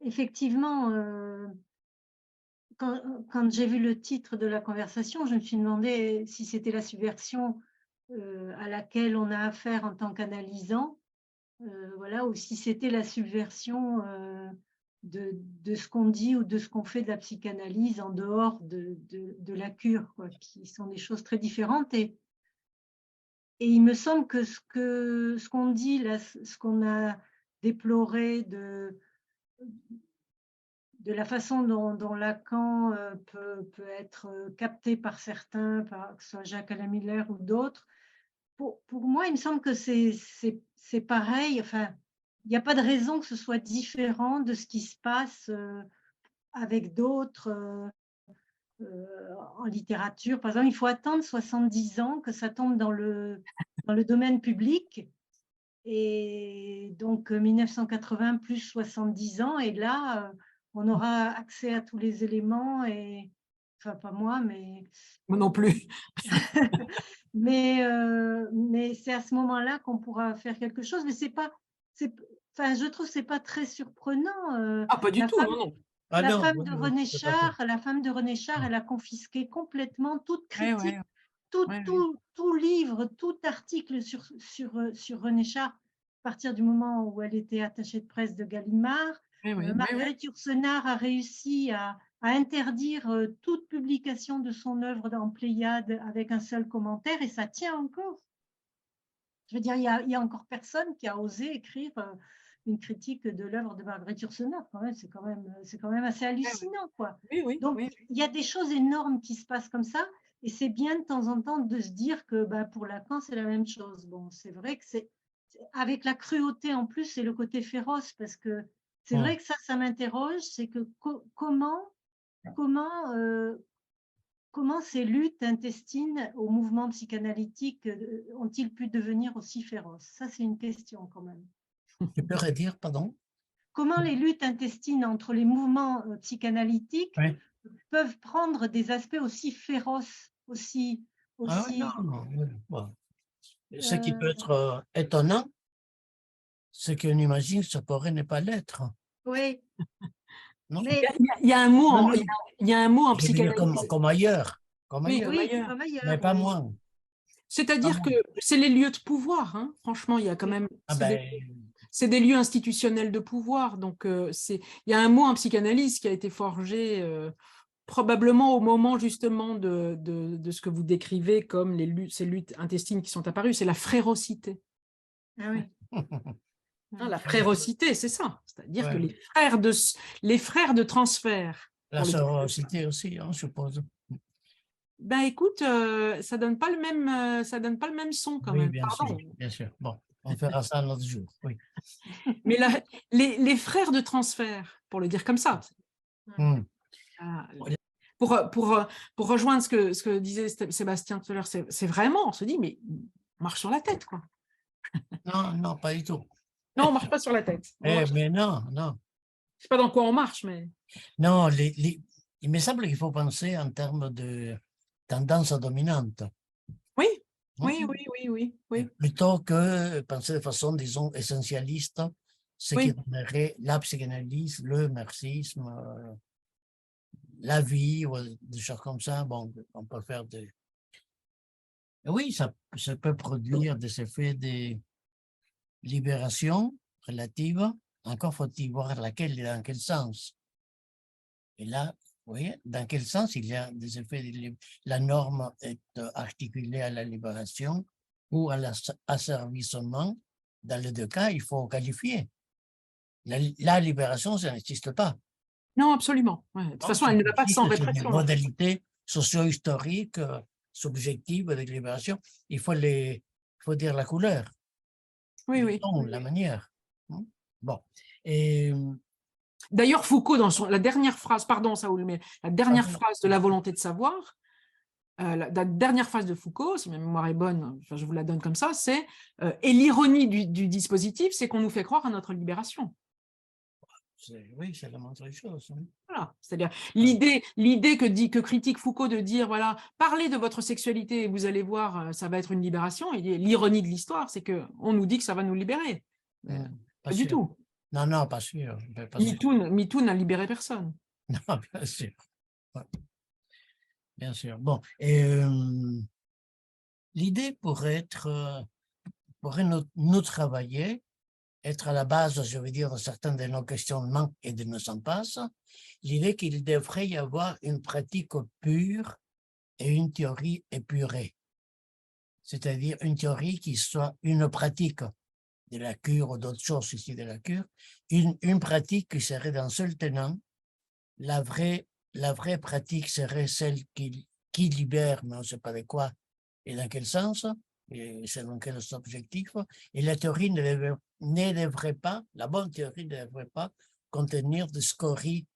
effectivement, quand j'ai vu le titre de la conversation, je me suis demandé si c'était la subversion à laquelle on a affaire en tant qu'analysant, voilà, ou si c'était la subversion de ce qu'on dit ou de ce qu'on fait de la psychanalyse en dehors de la cure, quoi, qui sont des choses très différentes. Et il me semble que ce qu'on dit, là, ce qu'on a déploré de la façon dont Lacan peut être capté par certains, que ce soit Jacques-Alain Miller ou d'autres, pour moi, il me semble que c'est pareil. Enfin, il n'y a pas de raison que ce soit différent de ce qui se passe avec d'autres en littérature. Par exemple, il faut attendre 70 ans que ça tombe dans le domaine public. Et donc, 1980 plus 70 ans, et là, on aura accès à tous les éléments et enfin pas moi, mais Moi non plus. mais c'est à ce moment-là qu'on pourra faire quelque chose. Mais c'est pas, enfin, je trouve que c'est pas très surprenant. Ah, pas du La tout, femme, non, non. Ah la non, femme oui, de oui, René tout à fait. Char, elle a confisqué complètement toute Ouais, critique, ouais, tout, ouais, ouais. tout livre, tout article sur René Char, à partir du moment où elle était attachée de presse de Gallimard. Ouais, ouais, ouais, ouais. Marguerite Yourcenar a réussi à interdire toute publication de son œuvre en Pléiade avec un seul commentaire, et ça tient encore. Je veux dire, il y a encore personne qui a osé écrire une critique de l'œuvre de Marguerite Yourcenar. C'est quand même assez hallucinant, quoi. Oui, oui, Donc, oui. il y a des choses énormes qui se passent comme ça, et c'est bien de temps en temps de se dire que pour Lacan, c'est la même chose. Bon, c'est vrai que c'est avec la cruauté en plus, c'est le côté féroce, parce que c'est vrai que ça m'interroge, c'est que comment ces luttes intestines au mouvement psychanalytique ont-ils pu devenir aussi féroces? Ça, c'est une question quand même. Tu peux redire, pardon? Comment les luttes intestines entre les mouvements psychanalytiques Oui. peuvent prendre des aspects aussi féroces, aussi... Ah oui, non, non. Oui, bon. Ce qui peut être étonnant, c'est qu'on imagine que ça pourrait ne pas l'être. Oui, Non? mais Il y a un mot Non, en, non. il y a un mot en Je veux dire psychanalyse. comme ailleurs. Comme Oui, ailleurs. comme oui, ailleurs. comme Mais ailleurs. pas Oui. moins. Pas C'est-à-dire que moins. c'est les lieux de pouvoir, hein. Franchement, il y a quand même. Ah C'est des lieux institutionnels de pouvoir. Donc, il y a un mot en psychanalyse qui a été forgé probablement au moment justement de ce que vous décrivez comme ces luttes intestines qui sont apparues. C'est la frérocité. Ah oui. Hein, la frérocité, c'est ça. C'est-à-dire que Ouais. les frères de transfert. La sororité aussi, hein, je suppose. Ben écoute, ça donne pas le même son quand Oui, même. bien sûr, Pardon. bien sûr. Bon, on fera ça un autre jour. Oui. Mais les frères de transfert, pour le dire comme ça. Hmm. Pour rejoindre ce que disait Sébastien tout à l'heure, c'est vraiment, on se dit, mais on marche sur la tête, quoi. Non, non, pas du tout. Non, on marche pas sur la tête. Mais non, non. Je sais pas dans quoi on marche, mais. Non, il me semble qu'il faut penser en termes de tendance dominante. Oui, Hein? oui, oui, oui, oui, oui. Plutôt que penser de façon, disons, essentialiste, ce qui Oui. donnerait la psychanalyse, le marxisme, la vie, ou des choses comme ça. Bon, on peut faire des... Oui, ça peut produire des effets de libération relative. Encore faut-il voir laquelle et dans quel sens. Et là, vous voyez, dans quel sens il y a des effets de la norme est articulée à la libération ou à l'asservissement. Dans les deux cas, il faut qualifier. La libération, ça n'existe pas. Non, absolument. Ouais. De toute façon, elle ne va pas sans C'est une répression. modalité socio-historique, subjective de libération. Il faut dire la couleur, Oui, le oui. ton, la manière. Bon. Et D'ailleurs, Foucault, dans la dernière phrase, pardon Saoul, mais la dernière phrase de La volonté de savoir, la dernière phrase de Foucault, si ma mémoire est bonne, enfin, je vous la donne comme ça, c'est et l'ironie du dispositif, c'est qu'on nous fait croire à notre libération. oui, c'est la moindre chose. Hein. Voilà, c'est-à-dire l'idée que critique Foucault de dire voilà, parlez de votre sexualité et vous allez voir, ça va être une libération. Et l'ironie de l'histoire, c'est que on nous dit que ça va nous libérer. Pas du tout. Non, non, pas sûr. MeToo n'a libéré personne. Non, bien sûr. Ouais. Bien sûr. Bon, et l'idée pourrait nous travailler, être à la base, je veux dire, de certains de nos questionnements et de nos impasses, l'idée qu'il devrait y avoir une pratique pure et une théorie épurée. C'est-à-dire une théorie qui soit une pratique de la cure ou d'autres choses ici de la cure, une pratique qui serait d'un seul tenant. La vraie pratique serait celle qui libère, mais on ne sait pas de quoi et dans quel sens, et selon quels objectifs. Et la théorie ne devrait pas, la bonne théorie ne devrait pas contenir des scories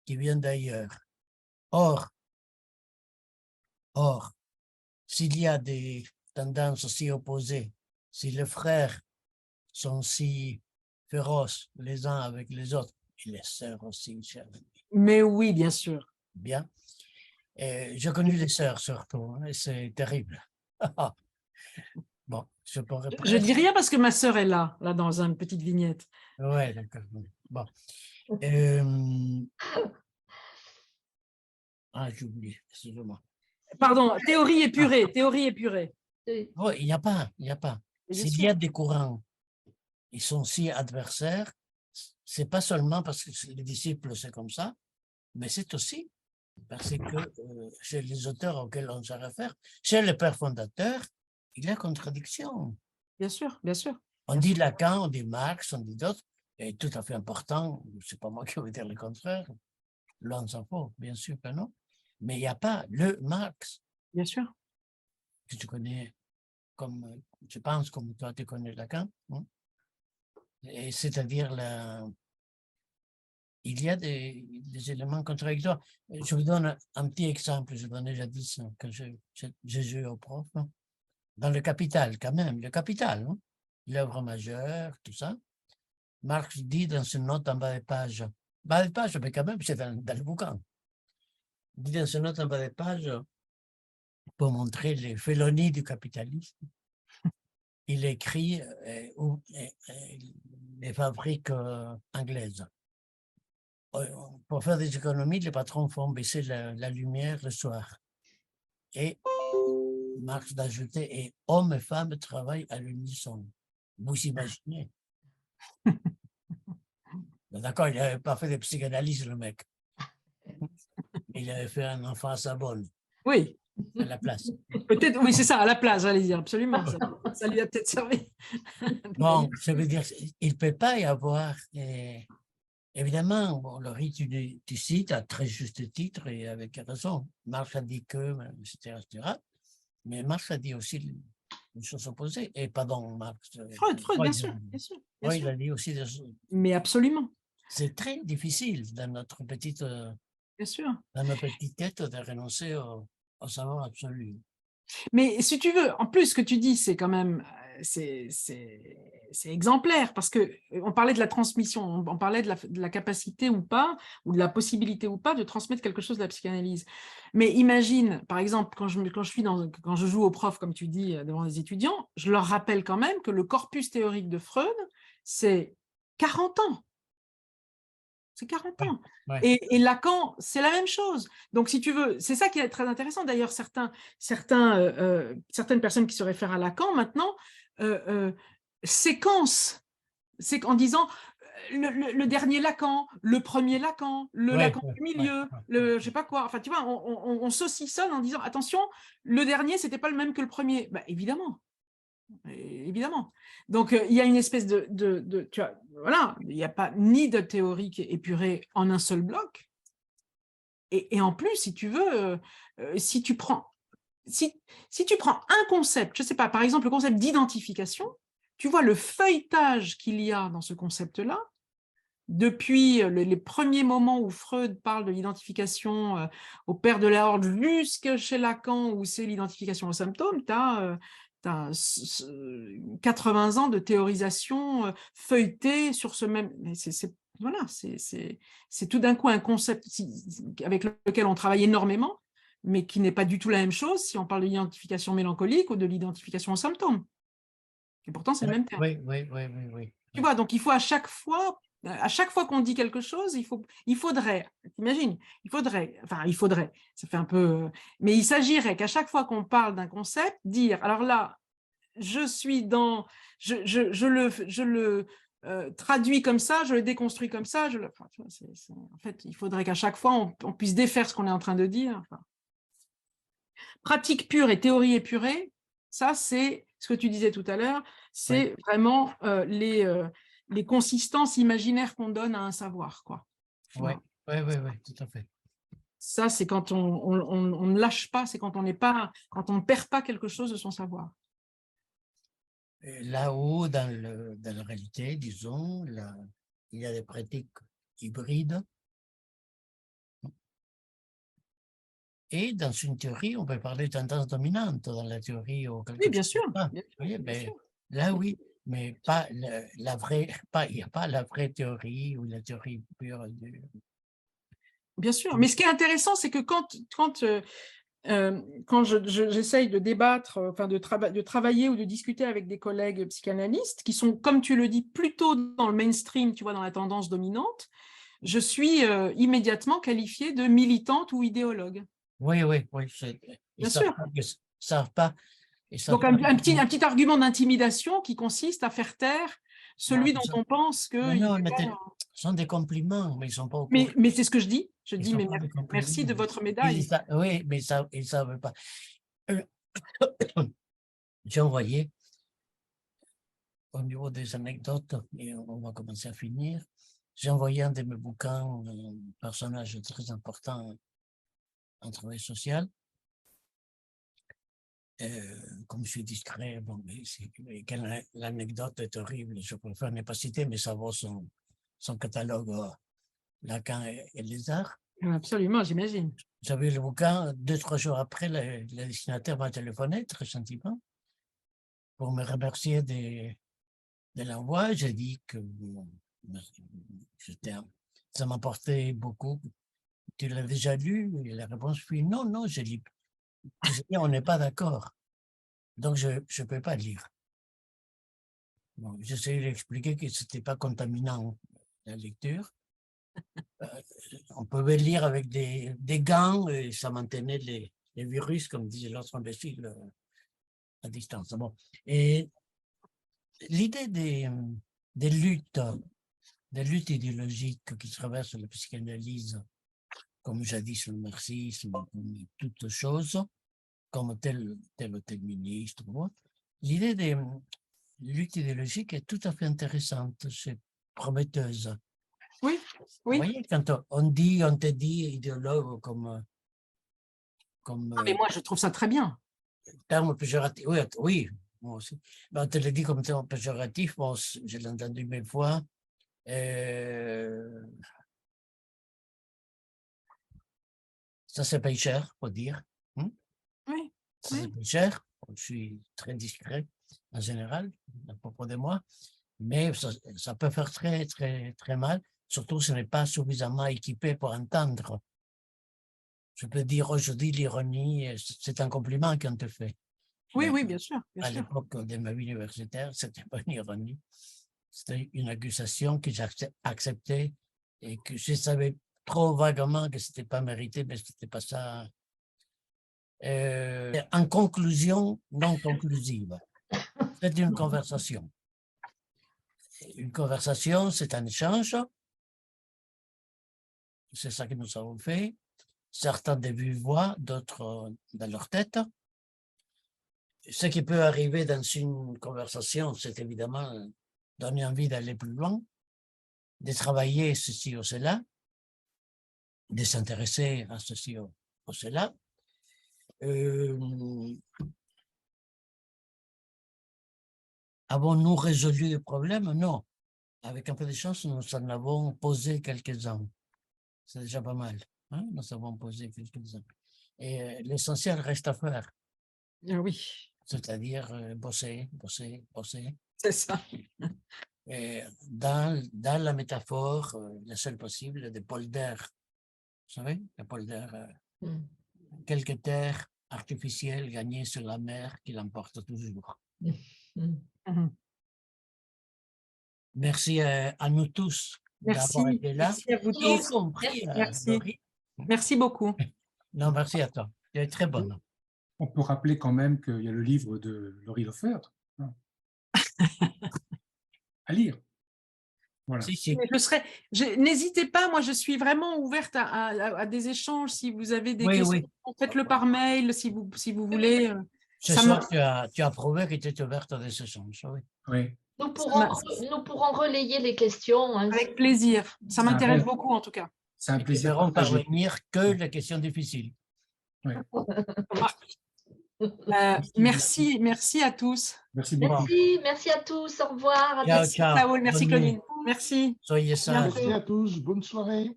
qui viennent d'ailleurs. Or, s'il y a des tendances si opposées, si les frères sont si féroces les uns avec les autres, et les sœurs aussi, chers amis. Mais oui, bien sûr. Bien. Et j'ai connu les sœurs surtout, hein, et c'est terrible. Bon, je pourrais Je dis rien parce que ma sœur est là dans une petite vignette. Ouais, d'accord. Bon. Ah, j'ai oublié, excusez-moi. Pardon, théorie épurée, théorie épurée. Oui, il n'y a pas, il n'y a pas. Bien S'il sûr. y a des courants, ils sont si adversaires, c'est pas seulement parce que les disciples, c'est comme ça, mais c'est aussi parce que chez les auteurs auxquels on se réfère, chez le père fondateur, il y a contradiction. Bien sûr, bien sûr. On dit Lacan, on dit Marx, on dit d'autres, et tout à fait important, c'est pas moi qui vais dire le contraire, l'on s'en faut, bien sûr que non, mais il n'y a pas le Marx Bien sûr. que tu connais comme, je pense, comme toi tu connais Lacan, hein? Et c'est-à-dire il y a des éléments contradictoires. Je vous donne un petit exemple, je donnais jadis quand j'ai joué au prof, hein. Dans le Capital, quand même, le Capital, hein? L'œuvre majeure, tout ça. Marx dit dans une note en bas de page, mais quand même, c'est dans le bouquin. Il dit dans une note en bas de page, pour montrer les félonies du capitalisme, il écrit les fabriques anglaises. Pour faire des économies, les patrons font baisser la lumière le soir. Et Marx d'ajouter, et hommes et femmes travaillent à l'unisson. Vous imaginez? D'accord, il n'avait pas fait de psychanalyse, le mec. Il avait fait un enfant à sa bonne, Oui, à la place. peut-être, oui, c'est ça, à la place, j'allais dire, absolument. Ça lui a peut-être servi. Bon, ça veut dire il ne peut pas y avoir. Évidemment, bon, le rite du site, à très juste titre et avec raison. Marx a dit que, etc., etc. Mais Marx a dit aussi une chose opposée. Et pardon, Marx. Freud, bien sûr, bien sûr. Bien Oui, sûr. il a dit aussi des choses. Mais absolument. C'est très difficile dans notre petite, Bien sûr. dans nos petites têtes de renoncer au savoir absolu. Mais si tu veux, en plus, ce que tu dis, c'est quand même, c'est exemplaire, parce que on parlait de la transmission, on parlait de la capacité ou pas, ou de la possibilité ou pas de transmettre quelque chose de la psychanalyse. Mais imagine, par exemple, quand je joue au prof, comme tu dis, devant les étudiants, je leur rappelle quand même que le corpus théorique de Freud, c'est 40 ans. C'est 40 ans. Ouais. Et Lacan, c'est la même chose. Donc, si tu veux, c'est ça qui est très intéressant. D'ailleurs, certaines personnes qui se réfèrent à Lacan maintenant séquencent en disant le dernier Lacan, le premier Lacan, le Lacan du milieu, je sais pas quoi. Enfin, tu vois, on saucissonne en disant attention, le dernier, c'était pas le même que le premier. Ben, évidemment. Évidemment. Donc, il y a une espèce tu vois, voilà, il n'y a pas ni de théorie qui est épurée en un seul bloc. Et en plus, si tu veux, si tu prends un concept, je ne sais pas, par exemple, le concept d'identification, tu vois le feuilletage qu'il y a dans ce concept-là, depuis les premiers moments où Freud parle de l'identification au père de la horde jusqu'à chez Lacan, où c'est l'identification aux symptômes, tu as 80 ans de théorisation feuilletée sur ce même... Voilà, c'est tout d'un coup un concept avec lequel on travaille énormément, mais qui n'est pas du tout la même chose si on parle de l'identification mélancolique ou de l'identification aux symptômes. Et pourtant, c'est le même terme. Oui. Tu vois, donc il faut à chaque fois qu'on dit quelque chose, il faudrait, ça fait un peu, mais il s'agirait qu'à chaque fois qu'on parle d'un concept, dire, alors là, je le traduis comme ça, je le déconstruis comme ça, en fait, il faudrait qu'à chaque fois, on puisse défaire ce qu'on est en train de dire. Enfin. Pratique pure et théorie épurée, ça, c'est ce que tu disais tout à l'heure, c'est vraiment les consistances imaginaires qu'on donne à un savoir, quoi. Oui, tout à fait. Ça, c'est quand on ne lâche pas, c'est quand on ne perd pas quelque chose de son savoir. Là-haut, dans la réalité, disons, il y a des pratiques hybrides. Et dans une théorie, on peut parler de tendance dominante dans la théorie. Oui, bien sûr. Là, oui, mais pas la vraie, il n'y a pas la vraie théorie ou la théorie pure. Bien sûr. Mais ce qui est intéressant, c'est que quand j'essaye de débattre, enfin de travailler ou de discuter avec des collègues psychanalystes qui sont, comme tu le dis, plutôt dans le mainstream, tu vois, dans la tendance dominante, je suis immédiatement qualifiée de militante ou idéologue. Oui, oui, oui. Bien sûr. Savent pas. Donc, un petit argument d'intimidation qui consiste à faire taire celui dont on pense que… Non, mais ce sont des compliments, mais ils ne sont pas au courant. courant. Mais c'est ce que je dis. Je dis, mais merci de votre médaille. Oui, mais ils ne savent pas. J'ai envoyé, au niveau des anecdotes, et on va commencer à finir, j'ai envoyé un de mes bouquins, un personnage très important en travail social. Comme je suis discret, bon, l'anecdote est horrible, je préfère ne pas citer, mais ça vaut son catalogue Lacan et les arts. Absolument, j'imagine. J'avais le bouquin, 2-3 jours après, le destinataire m'a téléphoné très gentiment pour me remercier de l'envoi. J'ai dit que ça m'apportait beaucoup. Tu l'as déjà lu? Et la réponse fut non, non, j'ai lu. On n'est pas d'accord, donc je ne peux pas lire. Bon, j'essayais d'expliquer que ce n'était pas contaminant la lecture. On pouvait lire avec des gants et ça maintenait les virus, comme disait l'autre imbécile, à distance. Bon. Et l'idée des luttes idéologiques qui traversent la psychanalyse, comme jadis le marxisme, comme toutes choses, comme tel ou tel ministre. L'idée des luttes idéologiques est tout à fait intéressante, c'est prometteuse. Oui, oui. Vous voyez, quand on te dit idéologue comme mais moi, je trouve ça très bien. Terme péjoratif, oui, moi aussi. Mais on te le dit comme terme péjoratif, bon, je l'ai entendu 1000 fois. Ça se paye cher, faut dire. Oui. Ça se paye cher. Je suis très discret en général, à propos de moi, mais ça peut faire très, très, très mal, surtout si on n'est pas suffisamment équipé pour entendre. Je peux dire aujourd'hui l'ironie, c'est un compliment qu'on te fait. Oui, oui, bien sûr. À l'époque de ma vie universitaire, ce n'était pas une ironie. C'était une accusation que j'ai acceptée et que je savais trop vaguement que ce n'était pas mérité, mais ce n'était pas ça. En conclusion non conclusive, c'est une conversation. Une conversation, c'est un échange. C'est ça que nous avons fait. Certains de vive voix, d'autres dans leur tête. Ce qui peut arriver dans une conversation, c'est évidemment donner envie d'aller plus loin, de travailler ceci ou cela, de s'intéresser à ceci ou cela. Avons-nous résolu le problème? Non. Avec un peu de chance, nous en avons posé quelques-uns. C'est déjà pas mal. Hein? Nous avons posé quelques-uns. Et l'essentiel reste à faire. Oui. C'est-à-dire bosser, bosser, bosser. C'est ça. Et dans la métaphore, la seule possible, de polder. Vous savez, le polder, quelques terres artificielles gagnées sur la mer qui l'emportent toujours. Merci à nous tous d'avoir été là. Merci à vous tous. Compris, merci. Merci beaucoup. Non, merci à toi. Tu es très bonne. On peut rappeler quand même qu'il y a le livre de Laurie Lefebvre à lire. Voilà. Si. N'hésitez pas, moi je suis vraiment ouverte à des échanges. Si vous avez des questions, faites-le par mail si vous voulez. Ce soir, tu as prouvé que tu es ouverte à des échanges. Oui. Nous pourrons relayer les questions. Hein. Avec plaisir. Ça m'intéresse beaucoup en tout cas. C'est un plaisir. Nous ne verrons parvenir que les questions difficiles. Oui. Merci à tous. Merci beaucoup. Merci à tous. Au revoir. Ciao. Paul, merci Claudine. Merci. Soyez sages. Merci à tous. Bonne soirée.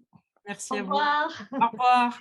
Merci à vous. Au revoir. Au revoir.